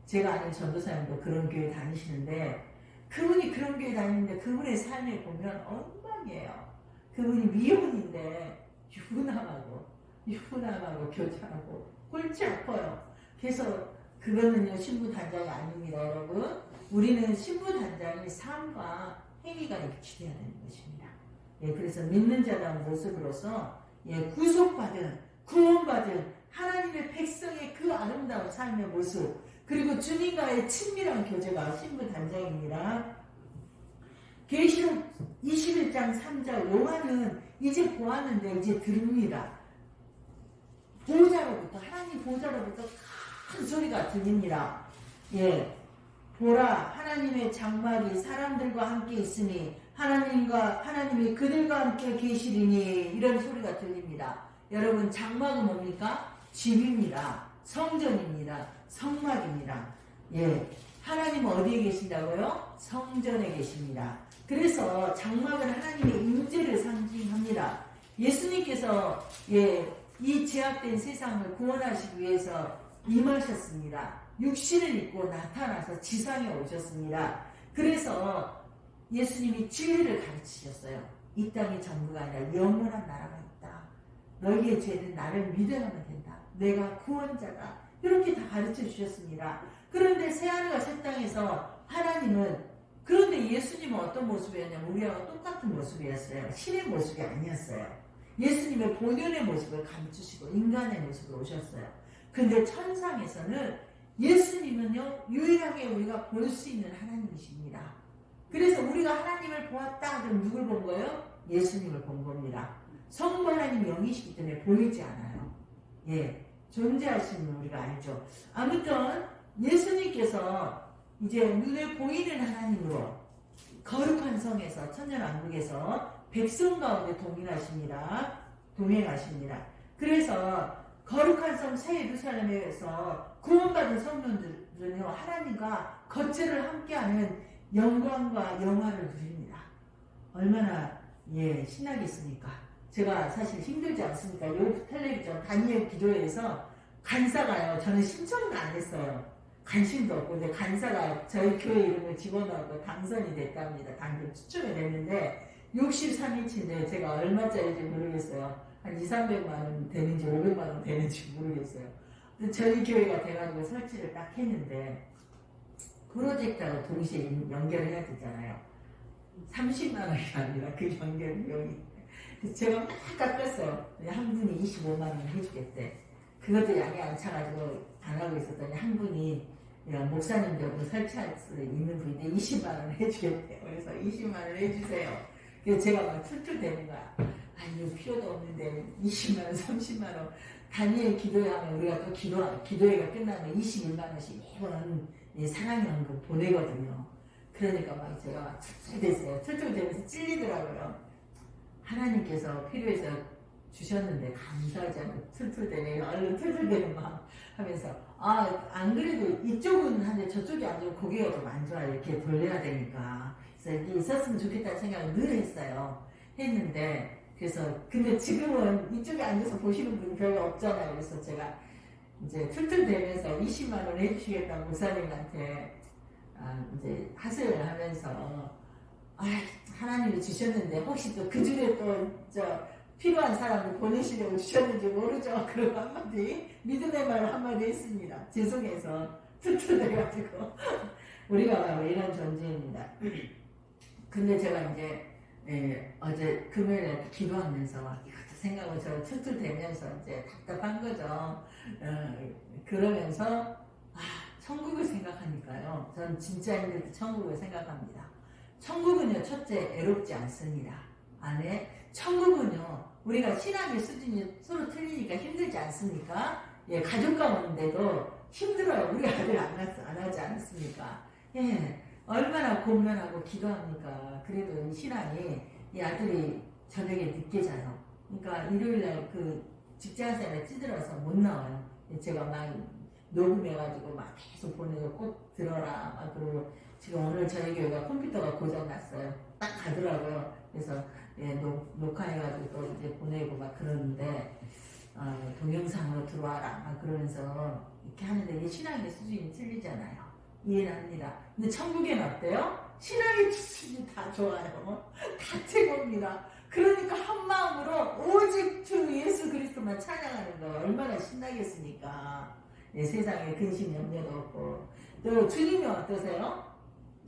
제가 아는 전도사님도 그런 교회 다니시는데 그분이 그런 교회 다니는데 그분의 삶을 보면 엉망이에요. 그분이 미혼인데 유부남하고 교제하고 골치 아파요. 그래서 그거는요 신부 단장이 아닙니다, 여러분. 우리는 신부 단장이 삶과 행위가 일치되어야 되는 것입니다. 그래서 믿는 자다운 모습으로서 구속받은 구원받은 하나님의 백성의 그 아름다운 삶의 모습, 그리고 주님과의 친밀한 교제가 신부 단장입니다. 계시록 21장 3절 요한은 이제 보았는데 이제 들읍니다. 보호자로부터 하나님 보호자로부터 큰 소리가 들립니다. 예, 보라 하나님의 장막이 사람들과 함께 있으니 하나님이 그들과 함께 계시리니 이런 소리가 들립니다. 여러분 장막은 뭡니까? 집입니다. 성전입니다. 성막입니다. 예, 하나님은 어디에 계신다고요? 성전에 계십니다. 그래서 장막은 하나님의 임재를 상징합니다. 예수님께서 이 제약된 세상을 구원하시기 위해서 임하셨습니다. 육신을 입고 나타나서 지상에 오셨습니다. 그래서 예수님이 진리를 가르치셨어요. 이 땅이 전부가 아니라 영원한 나라가 있다. 너희의 죄는 나를 믿어야만 된다. 내가 구원자다. 이렇게 다 가르쳐 주셨습니다. 그런데 새하늘과 새 땅에서 그런데 예수님은 어떤 모습이었냐면 우리와 똑같은 모습이었어요. 신의 모습이 아니었어요. 예수님의 본연의 모습을 감추시고 인간의 모습으로 오셨어요. 근데 천상에서는 예수님은요 유일하게 우리가 볼 수 있는 하나님이십니다. 그래서 우리가 하나님을 보았다 그럼 누굴 본 거예요? 예수님을 본 겁니다. 성부 하나님 영이시기 때문에 보이지 않아요. 예, 존재하시는 우리가 알죠. 아무튼 예수님께서 이제 눈에 보이는 하나님으로 거룩한 성에서 천년왕국에서 백성 가운데 동행하십니다. 그래서 거룩한 성 새 예루살렘에서 구원받은 성도들은요 하나님과 거처를 함께하는 영광과 영화를 누립니다. 얼마나 신나겠습니까? 제가 사실 힘들지 않습니까? 요 텔레비전 다니엘 기도회에서 간사가요. 저는 신청도 안 했어요. 관심도 없고 근데 간사가 저희 교회 이름을 집어넣고 당선이 됐답니다. 당선 추첨이 됐는데 63인치인데 제가 얼마짜리인지 모르겠어요. 한 200~300만 원 되는지 500만 원 되는지 모르겠어요. 근데 저희 교회가 돼가지고 설치를 딱 했는데 프로젝터하고 동시에 연결을 해야 되잖아요. 30만 원이 아니라 그 연결 비용이. 그래서 제가 막 깎았어요. 한 분이 25만 원 해주겠대. 그것도 양이 안 차가지고 안 하고 있었더니 한 분이 목사님들 설치할 수 있는 분인데 20만 원 해주겠대요. 그래서 20만 원 해주세요. 그래서 제가 막 툴툴대는 거야. 아니 필요도 없는데 20만 원, 30만 원. 다니엘 기도회하면 우리가 또 기도회가 끝나면 21만 원씩 매번 사랑연금 보내거든요. 그러니까 막 제가 막 툴툴댔어요. 툴툴대면서 찔리더라고요. 하나님께서 필요해서 주셨는데 감사하지 않고 툴툴대네. 얼른 툴툴대는 마음 하면서 안 그래도 이쪽은 하는데 저쪽이 안 좋고 고개가 좀 안 좋아 이렇게 돌려야 되니까 그래서 이게 있었으면 좋겠다는 생각을 늘 했어요. 했는데 그래서 근데 지금은 이쪽에 앉아서 보시는 분이 별로 없잖아요. 그래서 제가 이제 툴툴대면서 20만 원 해주시겠다고 목사님한테 이제 하소연을 하면서 하나님이 주셨는데 혹시 또 그 중에 또 필요한 사람을 보내시려고 주셨는지 모르죠. 그리고 한마디 믿음의 말 한마디 했습니다. 죄송해서 툴툴대가지고 우리가 바로 이런 존재입니다. 근데 제가 이제 어제 금요일에 기도하면서 이것도 생각하고 저 툴툴대면서 이제 답답한 거죠. 그러면서 천국을 생각하니까요. 전 진짜 힘들 때 천국을 생각합니다. 천국은요 첫째 애롭지 않습니다. 천국은요 우리가 신앙의 수준이 서로 틀리니까 힘들지 않습니까? 가족 가운데도 힘들어요. 우리 아들 안 하지 않습니까? 얼마나 고민하고 기도합니까? 그래도 이 신앙이 이 아들이 저녁에 늦게 자요. 그러니까 일요일날 그 직장생활에 찌들어서 못 나와요. 제가 막 녹음해가지고 막 계속 보내고 꼭 들어라. 그리고 지금 오늘 저희 교회가 컴퓨터가 고장났어요. 딱 가더라고요. 그래서 녹화해가지고 또 이제 보내고 막 그러는데 동영상으로 들어와라 막 그러면서 이렇게 하는데 이 신앙의 수준이 틀리잖아요. 이해는 합니다. 근데 천국에는 어때요? 신앙의 수준이 다 좋아요. 다 최고입니다. 그러니까 한 마음으로 오직 주 예수 그리스도만 찬양하는 거 얼마나 신나겠습니까? 세상에 근심 염려도 없고 또 주님이 어떠세요?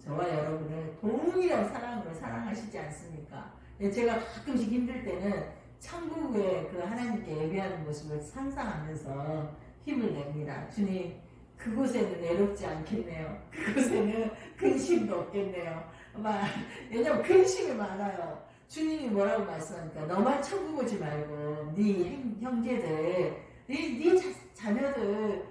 저와 여러분을 동일한 사랑으로 사랑하시지 않습니까? 제가 가끔씩 힘들 때는 천국의 그 하나님께 예배하는 모습을 상상하면서 힘을 냅니다. 주님 그곳에는 외롭지 않겠네요. 그곳에는 근심도 없겠네요. 아마 왜냐면 근심이 많아요. 주님이 뭐라고 말씀하니까 너만 천국 오지 말고 네 형제들, 네 자녀들,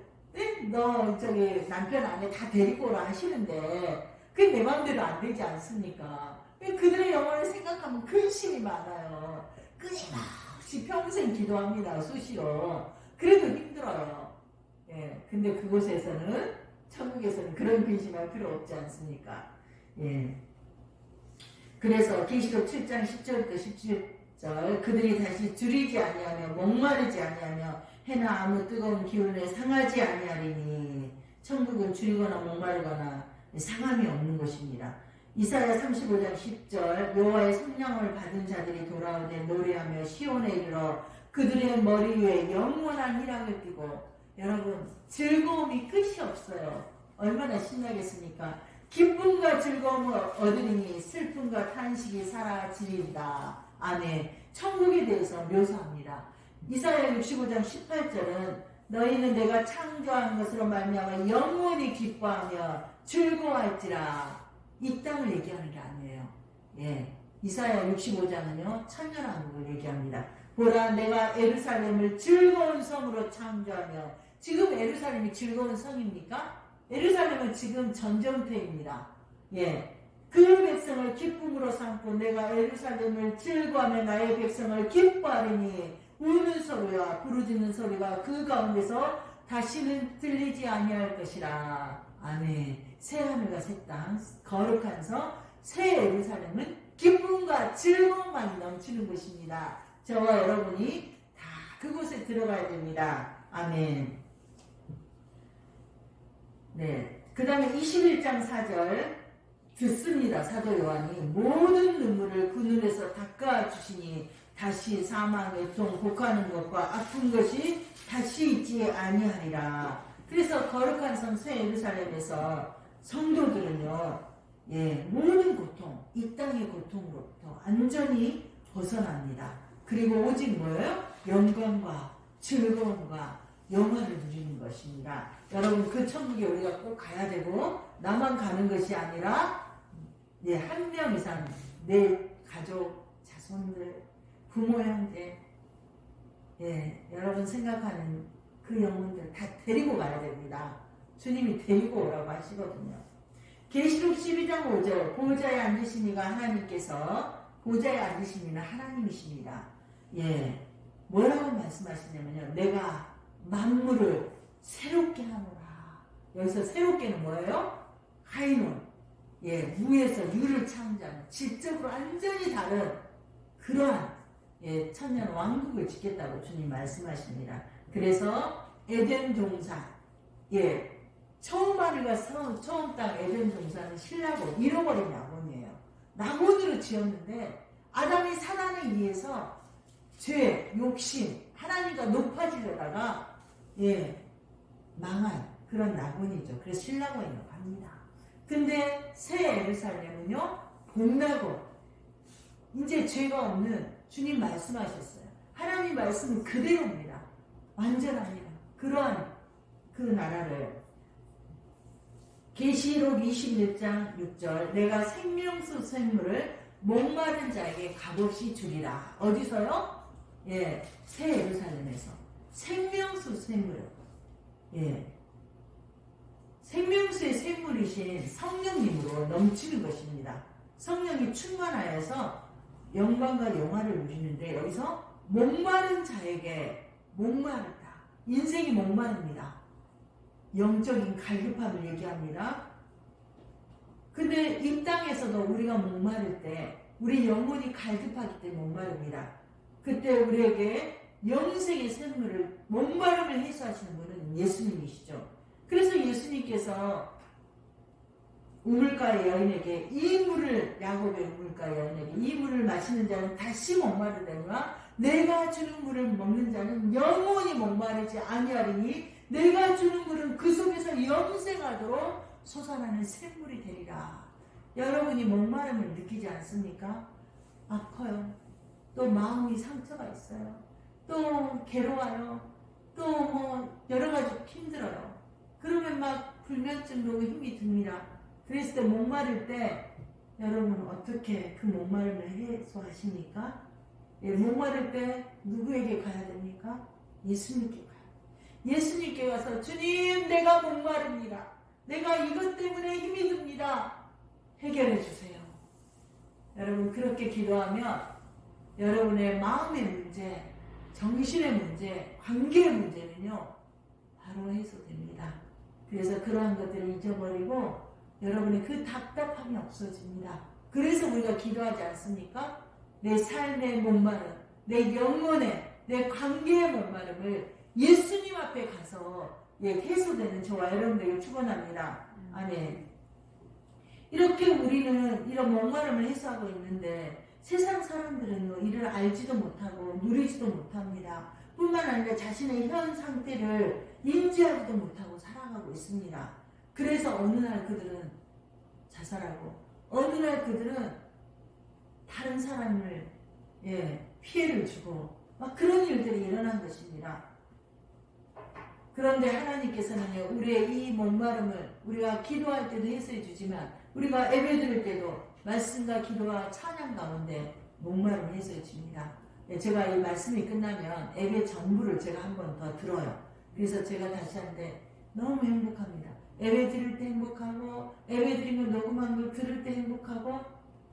너 저기 남편 아내 다 데리고 오라 하시는데 그게 내 마음대로 안 되지 않습니까? 그들의 영혼을 생각하면 근심이 많아요. 끊임없이 평생 기도합니다. 수시로. 그래도 힘들어요. 예, 근데 그곳에서는, 천국에서는 그런 근심할 필요 없지 않습니까? 예. 그래서 계시록 7장 10절부터 17절, 그들이 다시 줄이지 아니하며 목마르지 아니하며 해나 아무 뜨거운 기운에 상하지 아니하리니, 천국은 줄이거나 목마르거나 상함이 없는 것입니다. 이사야 35장 10절, 여호와의 성령을 받은 자들이 돌아오되 노래하며 시온에 이르러 그들의 머리 위에 영원한 희락을 띠고, 여러분 즐거움이 끝이 없어요. 얼마나 신나겠습니까? 기쁨과 즐거움을 얻으리니 슬픔과 탄식이 사라지리이다. 아멘. 천국에 대해서 묘사합니다. 이사야 65장 18절은 너희는 내가 창조한 것으로 말미암아 영원히 기뻐하며 즐거워할지라. 이 땅을 얘기하는 게 아니에요. 예. 이사야 65장은요, 천년왕국을 얘기합니다. 보라, 내가 예루살렘을 즐거운 성으로 창조하며, 지금 예루살렘이 즐거운 성입니까? 예루살렘은 지금 전쟁터입니다. 예. 그 백성을 기쁨으로 삼고 내가 예루살렘을 즐거워하며 나의 백성을 기뻐하리니 우는 소리와 부르짖는 소리가 그 가운데서 다시는 들리지 아니할 것이라. 아멘. 새 하늘과 새 땅, 거룩한 성, 새 예루살렘은 기쁨과 즐거움만이 넘치는 곳입니다. 저와 여러분이 다 그곳에 들어가야 됩니다. 아멘. 네. 그 다음에 21장 4절 듣습니다. 사도 요한이 모든 눈물을 그 눈에서 닦아주시니 다시 사망, 애통, 곡하는 것과 아픈 것이 다시 있지 아니하리라. 그래서 거룩한 성 새 예루살렘에서 성도들은요, 예, 모든 고통, 이 땅의 고통으로부터 완전히 벗어납니다. 그리고 오직 뭐예요? 영광과 즐거움과 영화를 누리는 것입니다. 여러분, 그 천국에 우리가 꼭 가야 되고, 나만 가는 것이 아니라, 예, 한 명 이상, 내 가족, 자손들, 부모, 형제, 예, 여러분 생각하는 그 영혼들 다 데리고 가야 됩니다. 주님이 데리고 오라고 하시거든요. 계시록 12장 5절, 보좌에 앉으신 이가 하나님께서, 보좌에 앉으신 이는 하나님이십니다. 예, 뭐라고 말씀하시냐면요, 내가 만물을 새롭게 하노라. 여기서 새롭게는 뭐예요? 하이논. 예, 무에서 유를 창조하는 질적으로 완전히 다른 그러한, 예, 천년 왕국을 짓겠다고 주님 말씀하십니다. 그래서 에덴 동산, 예, 처음 하늘과 처음 땅 에덴 동산은 신라고 잃어버린 낙원이에요. 낙원으로 지었는데 아담이 사단에 의해서 죄, 욕심, 하나님과 높아지려다가, 예, 망한 그런 낙원이죠. 그래서 신라곤이라고 합니다. 근데 새 예루살렘은요, 복나고 이제 죄가 없는, 주님 말씀하셨어요. 하나님 말씀은 그대로입니다. 완전합니다. 그러한 그 나라를, 계시록 21장 6절, 내가 생명수 샘물을 목마른 자에게 값없이 주리라. 어디서요? 예, 새 예루살렘에서 생명수 샘물을, 예, 생명수의 샘물이신 성령님으로 넘치는 것입니다. 성령이 충만하여서 영광과 영화를 누리는데, 여기서 목마른 자에게, 목마르다, 인생이 목마릅니다. 영적인 갈급함을 얘기합니다. 근데 이 땅에서도 우리가 목마를 때, 우리 영혼이 갈급하기 때문에 목마릅니다. 그때 우리에게 영생의 샘물을, 목마름을 해소하시는 분은 예수님이시죠. 그래서 예수님께서 우물가의 여인에게 이 물을, 야곱의 우물가의 여인에게 이 물을 마시는 자는 다시 목마르다니와 내가 주는 물을 먹는 자는 영원히 목마르지 아니하리니 내가 주는 물은 그 속에서 영생하도록 솟아나는 샘물이 되리라. 여러분이 목마름을 느끼지 않습니까? 아파요. 또 마음이 상처가 있어요. 또 괴로워요. 또 뭐 여러 가지 힘들어요. 그러면 막 불면증도 오고 힘이 듭니다. 그랬을 때 목마를 때 여러분 어떻게 그 목마름을 해소하십니까? 예, 목마를 때 누구에게 가야 됩니까? 예수님께 가요. 예수님께 가서 주님 내가 목마릅니다. 내가 이것 때문에 힘이 듭니다. 해결해 주세요. 여러분 그렇게 기도하면 여러분의 마음의 문제, 정신의 문제, 관계의 문제는요 바로 해소됩니다. 그래서 그러한 것들을 잊어버리고 여러분의 그 답답함이 없어집니다. 그래서 우리가 기도하지 않습니까? 내 삶의 목마름, 내 영혼의, 내 관계의 목마름을 예수님 앞에 가서 해소되는 저와 여러분들에게 축원합니다. 아멘. 이렇게 우리는 이런 목마름을 해소하고 있는데 세상 사람들은요 이를 알지도 못하고 누리지도 못합니다. 뿐만 아니라 자신의 현 상태를 인지하지도 못하고 살아가고 있습니다. 그래서 어느 날 그들은 자살하고 어느 날 그들은 다른 사람을 피해를 주고 막 그런 일들이 일어난 것입니다. 그런데 하나님께서는요 우리의 이 목마름을 우리가 기도할 때도 해소해 주지만 우리가 예배드릴 때도 말씀과 기도와 찬양 가운데 목마름을 해소해 줍니다. 제가 이 말씀이 끝나면 예배 전부를 제가 한 번 더 들어요. 그래서 제가 다시 하는데 너무 행복합니다. 예배 드릴 때 행복하고 예배 드린 걸 녹음한 걸 들을 때 행복하고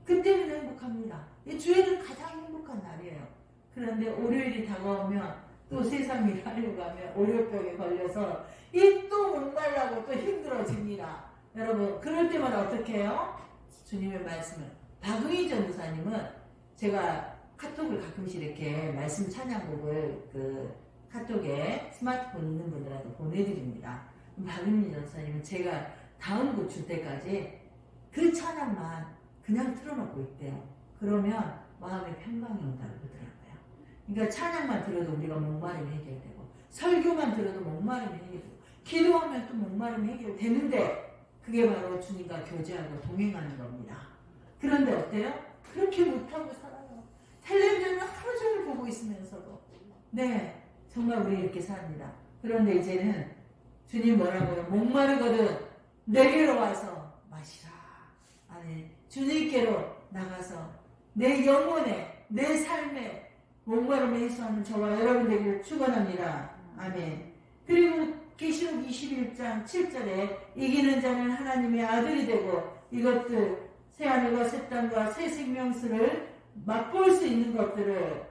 그때는 행복합니다. 주일은 가장 행복한 날이에요. 그런데 월요일이 다가오면 또 세상 일을 하려고 하면 월요병에 걸려서 이 또 목말라고 또 힘들어집니다. 여러분 그럴 때마다 어떻게 해요? 주님의 말씀을 박응희 전도사님은 제가 카톡을 가끔씩 이렇게 말씀 찬양곡을 그 카톡에 스마트폰 있는 분들한테 보내드립니다. 박은미 전사님은 제가 다음 곡 줄 때까지 그 찬양만 그냥 틀어놓고 있대요. 그러면 마음의 평강이 온다고 그러더라고요. 그러니까 찬양만 들어도 우리가 목마름이 해결되고 설교만 들어도 목마름이 해결되고 기도하면 또 목마름이 해결되는데 그게 바로 주님과 교제하고 동행하는 겁니다. 그런데 어때요? 그렇게 못하고 살아요. 텔레비전을 하루 종일 보고 있으면서도 정말 우리 이렇게 삽니다. 그런데 이제는 주님 뭐라고요? 목마르거든 내게로 와서 마시라. 아니 주님께로 나가서 내 영혼에 내 삶에 목마름을 해소하는 저와 여러분들에게 축원합니다. 아멘. 그리고 계시록 21장 7절에 이기는 자는 하나님의 아들이 되고 이것들 새하늘과 새 땅과 새 생명수를 맛볼 수 있는 것들을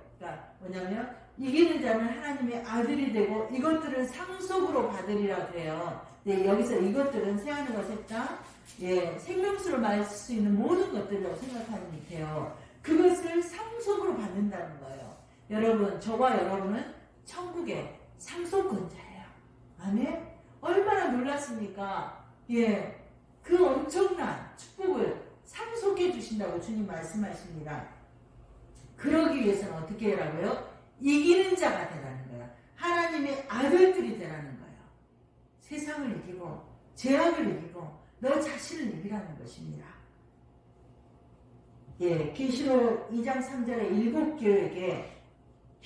뭐냐면 이기는 자는 하나님의 아들이 되고 이것들을 상속으로 받으리라 그래요. 여기서 이것들은 새하늘과 새 땅, 생명수를 마실 수 있는 모든 것들이라고 생각하면 돼요. 그것을 상속으로 받는다는 거예요. 여러분, 저와 여러분은 천국의 상속권자예요. 아멘? 얼마나 놀랐습니까? 그 엄청난 축복을 상속해 주신다고 주님 말씀하십니다. 그러기 위해서는 어떻게 하라고요? 이기는 자가 되라는 거예요. 하나님의 아들들이 되라는 거예요. 세상을 이기고 죄악을 이기고 너 자신을 이기라는 것입니다. 계시록 2장 3절에 7교회에게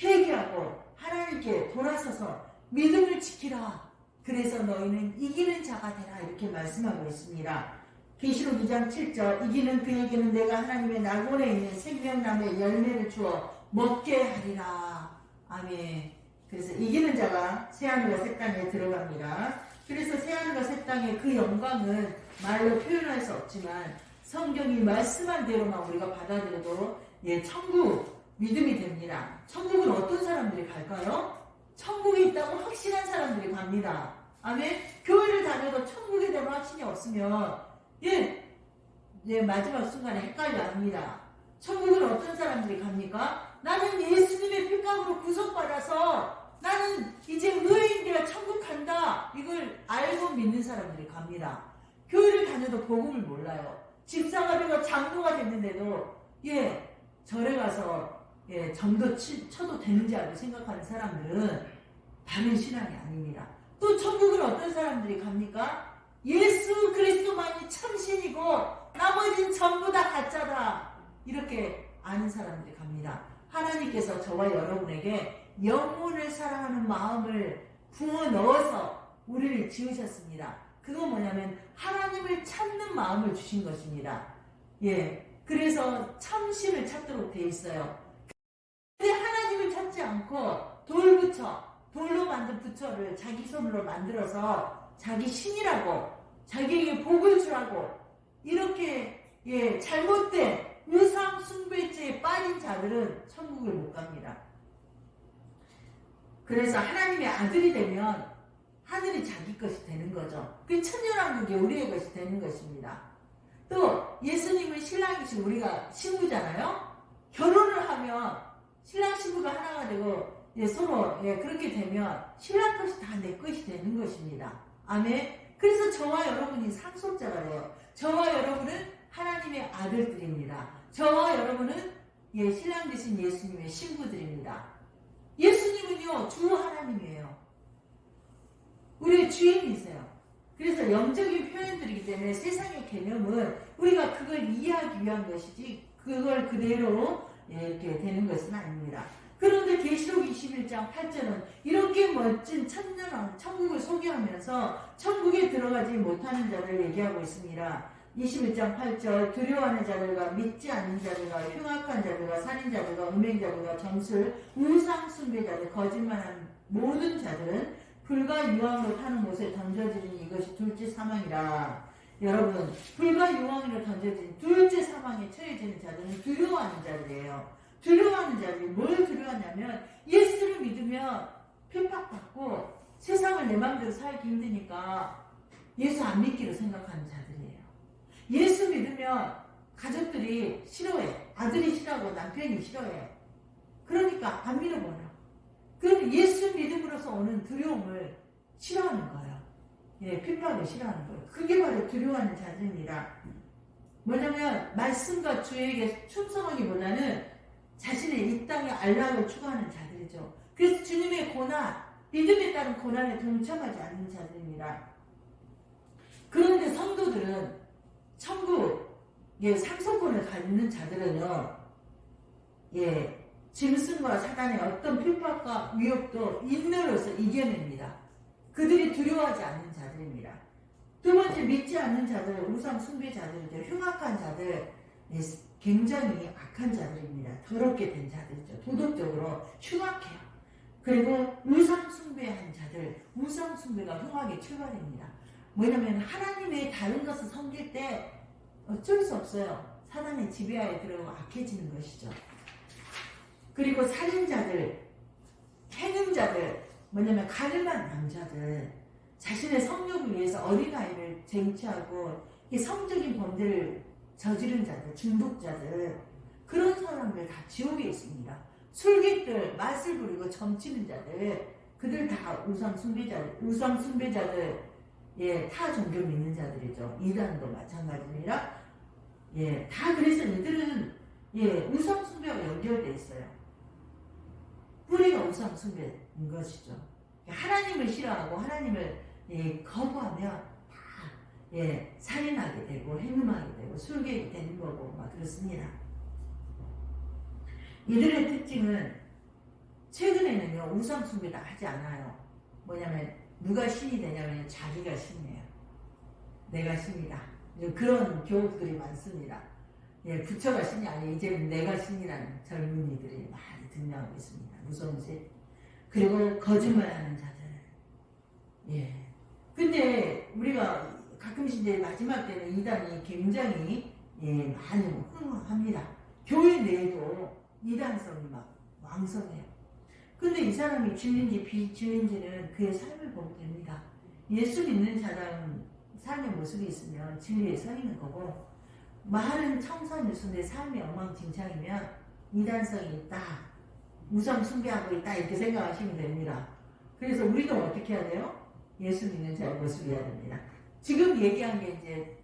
회개하고 하나님께 돌아서서 믿음을 지키라. 그래서 너희는 이기는 자가 되라. 이렇게 말씀하고 있습니다. 계시록 2장 7절 이기는 그에게는 내가 하나님의 낙원에 있는 생명나무의 열매를 주어 먹게 하리라. 아멘. 그래서 이기는 자가 새하늘과 새 땅에 들어갑니다. 그래서 새하늘과 새 땅의 그 영광은 말로 표현할 수 없지만 성경이 말씀한 대로만 우리가 받아들여도 천국 믿음이 됩니다. 천국은 어떤 사람들이 갈까요? 천국에 있다고 확신한 사람들이 갑니다. 아멘. 교회를 다녀도 천국에 대한 확신이 없으면 마지막 순간에 헷갈려 합니다. 천국은 어떤 사람들이 갑니까? 나는 예수님의 피값으로 구속받아서 나는 이제 의인되어 천국 간다. 이걸 알고 믿는 사람들이 갑니다. 교회를 다녀도 복음을 몰라요. 집사가 되고 장로가 됐는데도 절에 가서 점도 쳐도 되는지 알고 생각하는 사람들은 바른 신앙이 아닙니다. 또 천국은 어떤 사람들이 갑니까? 예수 그리스도만이 참신이고 나머지는 전부 다 가짜다. 이렇게 아는 사람들이 갑니다. 하나님께서 저와 여러분에게 영혼을 사랑하는 마음을 부어 넣어서 우리를 지으셨습니다. 그건 뭐냐면 하나님을 찾는 마음을 주신 것입니다. 예, 그래서 참신을 찾도록 돼 있어요. 근데 하나님을 찾지 않고 돌로 만든 부처를 자기 손으로 만들어서 자기 신이라고 자기에게 복을 주라고 이렇게 잘못된 우상 숭배죄에 빠진 자들은 천국을 못 갑니다. 그래서 하나님의 아들이 되면 하늘이 자기 것이 되는 거죠. 그 천년왕국이 우리의 것이 되는 것입니다. 또 예수님은 신랑이신 우리가 신부잖아요. 결혼을 하면 신랑 신부가 하나가 되고 서로 그렇게 되면 신랑 것이 다 내 것이 되는 것입니다. 아멘. 그래서 저와 여러분이 상속자가 돼요. 저와 여러분은 하나님의 아들들입니다. 저와 여러분은 신랑 되신 예수님의 신부들입니다. 예수님은요 주 하나님이에요. 우리의 주인이세요. 그래서 영적인 표현들이기 때문에 세상의 개념은 우리가 그걸 이해하기 위한 것이지 그걸 그대로 이렇게 되는 것은 아닙니다. 그런데 계시록 21장 8절은 이렇게 멋진 천년왕 천국을 소개하면서 천국에 들어가지 못하는 자를 얘기하고 있습니다. 21장 8절 두려워하는 자들과 믿지 않는 자들과 흉악한 자들과 살인자들과 음행자들과 점술 우상 숭배자들 거짓말하는 모든 자들은 불과 유황으로 타는 못에 던져지니 이것이 둘째 사망이라. 여러분 불과 유황으로 던져진 둘째 사망에 처해지는 자들은 두려워하는 자들이에요. 두려워하는 자들이 뭘 두려워하냐면 예수를 믿으면 핍박받고 세상을 내 마음대로 살기 힘드니까 예수 안 믿기로 생각하는 자들이에요. 예수 믿으면 가족들이 싫어해. 아들이 싫어하고 남편이 싫어해. 그러니까 안 믿어버려. 그럼 예수 믿음으로써 오는 두려움을 싫어하는 거예요. 핍박을 싫어하는 거예요. 그게 바로 두려워하는 자들입니다. 뭐냐면 말씀과 주에게 충성하기보다는 자신의 이 땅의 안락을 추구하는 자들이죠. 그래서 주님의 고난, 믿음에 따른 고난에 동참하지 않는 자들입니다. 그런데 성도들은 천국의 상속권을 갖는 자들은요, 짐승과 사단의 어떤 핍박과 위협도 인내로서 이겨냅니다. 그들이 두려워하지 않는 자들입니다. 두 번째, 믿지 않는 자들, 우상 숭배자들, 흉악한 자들, 굉장히 악한 자들입니다. 더럽게 된 자들이죠. 도덕적으로 흉악해요. 그리고 우상 숭배한 자들, 우상 숭배가 흉하게 출발됩니다. 뭐냐면 하나님의 다른 것을 섬길 때 어쩔 수 없어요. 사단의 지배하에 들어가고 악해지는 것이죠. 그리고 살인자들, 행음자들, 뭐냐면 가늠한 남자들, 자신의 성욕을 위해서 어린아이를 쟁취하고 이 성적인 범죄를 저지른 자들, 중독자들, 그런 사람들 다 지옥에 있습니다. 술객들, 맛을 부리고 점치는 자들, 그들 다 우상 숭배자들, 타 종교 믿는 자들이죠. 이단도 마찬가지입니다. 다 그래서 이들은 우상 숭배와 연결되어 있어요. 뿌리가 우상 숭배인 것이죠. 하나님을 싫어하고 하나님을 거부하면 살인하게 되고 행음하게 되고 술객이 되는 거고 막 그렇습니다. 이들의 특징은 최근에는요 우상 숭배도 하지 않아요. 뭐냐면 누가 신이 되냐면 자기가 신이에요. 내가 신이다. 그런 교육들이 많습니다. 부처가 신이 아니에요. 이제는 내가 신이라는 젊은이들이 많이 등장하고 있습니다. 무서운지. 그리고 거짓말하는 자들. 근데 우리가 가끔씩 이제 마지막 때는 이단이 굉장히 많이 흥합니다. 교회 내에도 이단성이 막 왕성해요. 근데 이 사람이 진리인지 비진리인지는 그의 삶을 보면 됩니다. 예수 믿는 사람 삶의 모습이 있으면 진리에 서 있는 거고 말은 청산유수인데 삶이 엉망진창이면 이단성이 있다. 우상 숭배하고 있다. 이렇게 생각하시면 됩니다. 그래서 우리도 어떻게 해야 돼요? 예수 믿는 자의 모습이어야 됩니다. 지금 얘기한 게 이제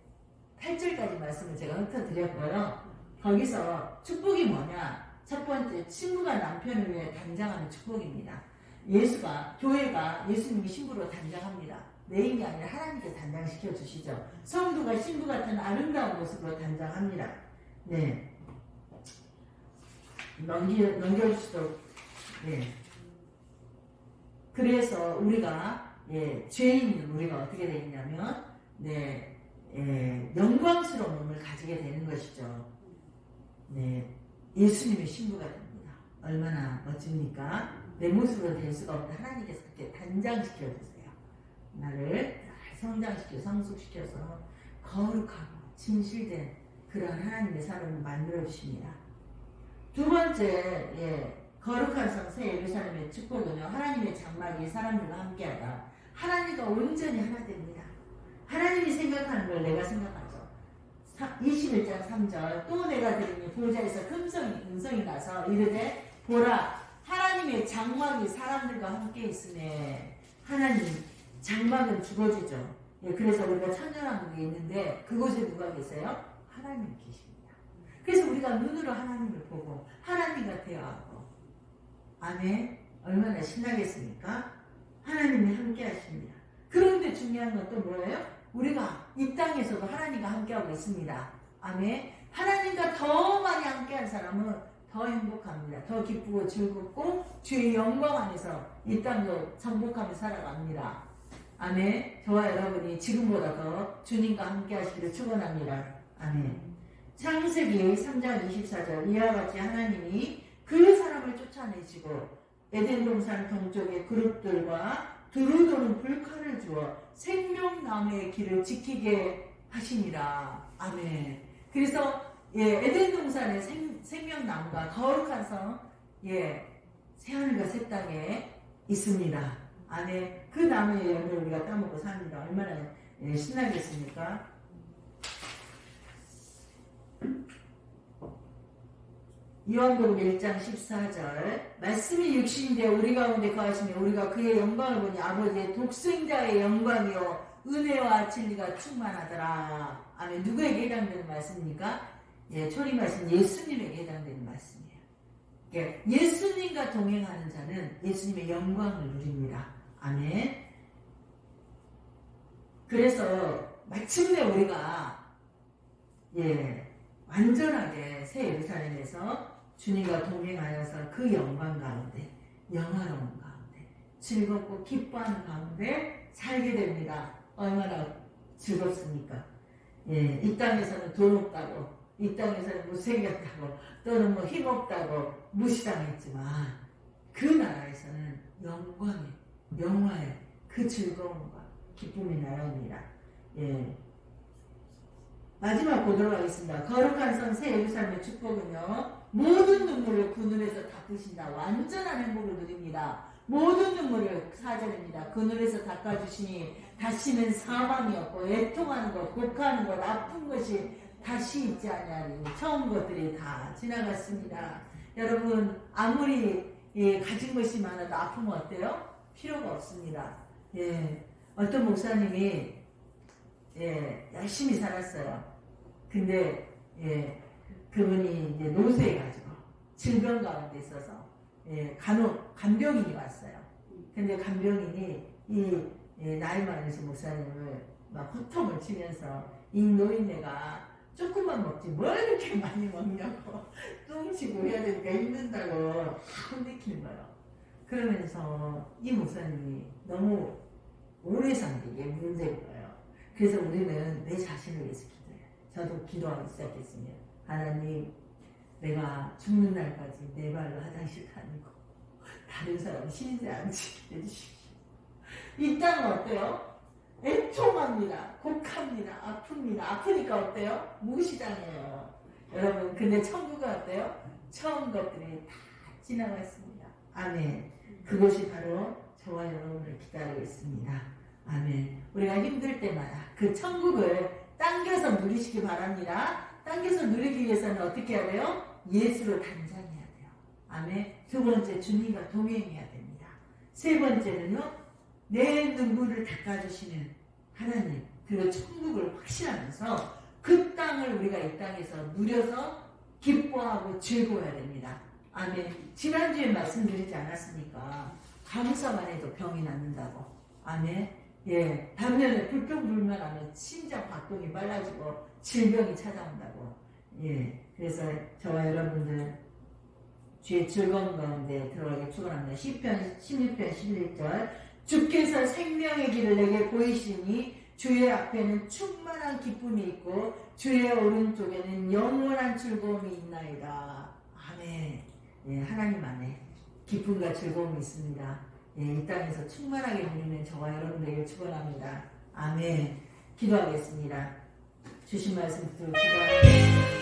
8절까지 말씀을 제가 흩어드렸고요. 거기서 축복이 뭐냐? 첫 번째, 신부가 남편을 위해 단장하는 축복입니다. 교회가 예수님이 신부로 단장합니다. 내인이 아니라 하나님께 단장시켜 주시죠. 성도가 신부 같은 아름다운 모습으로 단장합니다. 넘겨주시도록. 그래서 우리가 죄인 우리가 어떻게 되겠냐면 영광스러운 몸을 가지게 되는 것이죠. 예수님의 신부가 됩니다. 얼마나 멋집니까? 내 모습으로 될 수가 없다. 하나님께서 그렇게 단장시켜 주세요. 나를 성장시켜 성숙시켜서 거룩하고 진실된 그런 하나님의 사람을 만들어 주십니다. 두 번째, 거룩한 성 새 예루살렘의 축복은요, 하나님의 장막이 사람들과 함께하다. 하나님과 온전히 하나 됩니다. 하나님이 생각하는 걸 내가 생각하죠. 21장 3절 또 내가 들으니 보좌에서 금성이 나서 이르되 보라 하나님의 장막이 사람들과 함께 있으네. 하나님 장막은 죽어지죠. 그래서 우리가 천년왕국에 있는데 그곳에 누가 계세요? 하나님 계십니다. 그래서 우리가 눈으로 하나님을 보고 하나님과 대화하고 아멘. 얼마나 신나겠습니까? 하나님이 함께 하십니다. 그런데 중요한 건 또 뭐예요? 우리가 이 땅에서도 하나님과 함께하고 있습니다. 아멘. 하나님과 더 많이 함께한 사람은 더 행복합니다. 더 기쁘고 즐겁고 주의 영광 안에서 이 땅도 정복하며 살아갑니다. 아멘. 저와 여러분이 지금보다 더 주님과 함께 하시기를 축원합니다. 아멘. 창세기 3장 24절 이와 같이 하나님이 그 사람을 쫓아내시고 에덴 동산 동쪽의 그룹들과 두루 도는 불칼을 주어 생명나무의 길을 지키게 하시니라. 아멘. 그래서 에덴 동산의 생명나무가 거룩한 성 새하늘과 새 땅에 있습니다. 아멘. 그 나무의 열매를 우리가 따먹고 삽니다. 얼마나 신나겠습니까? 요한복음 1장 14절 말씀이 육신인데 우리 가운데 거하시며 우리가 그의 영광을 보니 아버지의 독생자의 영광이요 은혜와 진리가 충만하더라. 아멘. 누구에게 해당되는 말씀입니까? 초림하신 예수님에게 해당되는 말씀이에요. 예수님과 동행하는 자는 예수님의 영광을 누립니다. 아멘. 그래서 마침내 우리가 완전하게 새 예루살렘에서 주님과 동행하여서 그 영광 가운데 영화로운 가운데 즐겁고 기뻐하는 가운데 살게 됩니다. 얼마나 즐겁습니까? 이 땅에서는 돈 없다고 이 땅에서는 못생겼다고 또는 뭐 힘없다고 무시당했지만 그 나라에서는 영화의 그 즐거움과 기쁨의 나라입니다. 마지막 보도록 하겠습니다. 거룩한 성 새 예루살렘의 축복은요 모든 눈물을 그 눈에서 닦으신다. 완전한 행복을 누립니다. 모든 눈물을 4절입니다. 그 눈에서 닦아주시니 다시는 사망이 없고 애통하는 것, 곡하는 것, 아픈 것이 다시 있지 아니하니 처음 것들이 다 지나갔습니다. 여러분 아무리 가진 것이 많아도 아프면 어때요? 필요가 없습니다. 어떤 목사님이 열심히 살았어요. 근데 그분이 이제 노쇠해가지고 질병 가운데 있어서 간병인이 왔어요. 근데 간병인이 이 나이 많으신 목사님을 막 호통을 치면서 이 노인네가 조금만 먹지 뭘 이렇게 많이 먹냐고 뚱치고 해야 되니까 힘든다고 혼내키는 거예요. 그러면서 이 목사님이 너무 오래 산 게 문제인 거예요. 그래서 우리는 내 자신을 위해서 기도해요. 저도 기도하기 시작했습니다. 하나님, 내가 죽는 날까지 내 발로 화장실 다니고 다른 사람 신세 안 지게 해주십시오. 이 땅은 어때요? 애통합니다. 곡합니다. 아픕니다. 아프니까 어때요? 무시당해요. 여러분, 근데 천국은 어때요? 처음 것들이 다 지나갔습니다. 아멘. 그것이 바로 저와 여러분을 기다리고 있습니다. 아멘. 우리가 힘들 때마다 그 천국을 당겨서 누리시기 바랍니다. 당겨서 누리기 위해서는 어떻게 해야 돼요? 예수로 단장해야 돼요. 아멘. 두 번째, 주님과 동행해야 됩니다. 세 번째는요, 내 눈물을 닦아주시는 하나님, 그리고 천국을 확신하면서 그 땅을 우리가 이 땅에서 누려서 기뻐하고 즐거워야 됩니다. 아멘. 지난주에 말씀드리지 않았습니까? 감사만 해도 병이 낫는다고. 아멘. 반면에 불평불만하면 심장 박동이 빨라지고 질병이 찾아온다고. 그래서 저와 여러분들 주의 즐거운 가운데 들어가게 축원합니다. 시편 16편 11절 주께서 생명의 길을 내게 보이시니 주의 앞에는 충만한 기쁨이 있고 주의 오른쪽에는 영원한 즐거움이 있나이다. 아멘. 예, 하나님 안에 기쁨과 즐거움이 있습니다. 예, 이 땅에서 충만하게 누리는 저와 여러분들에게 축원합니다. 아멘. 기도하겠습니다. 주신 말씀 듣고 기도하겠습니다.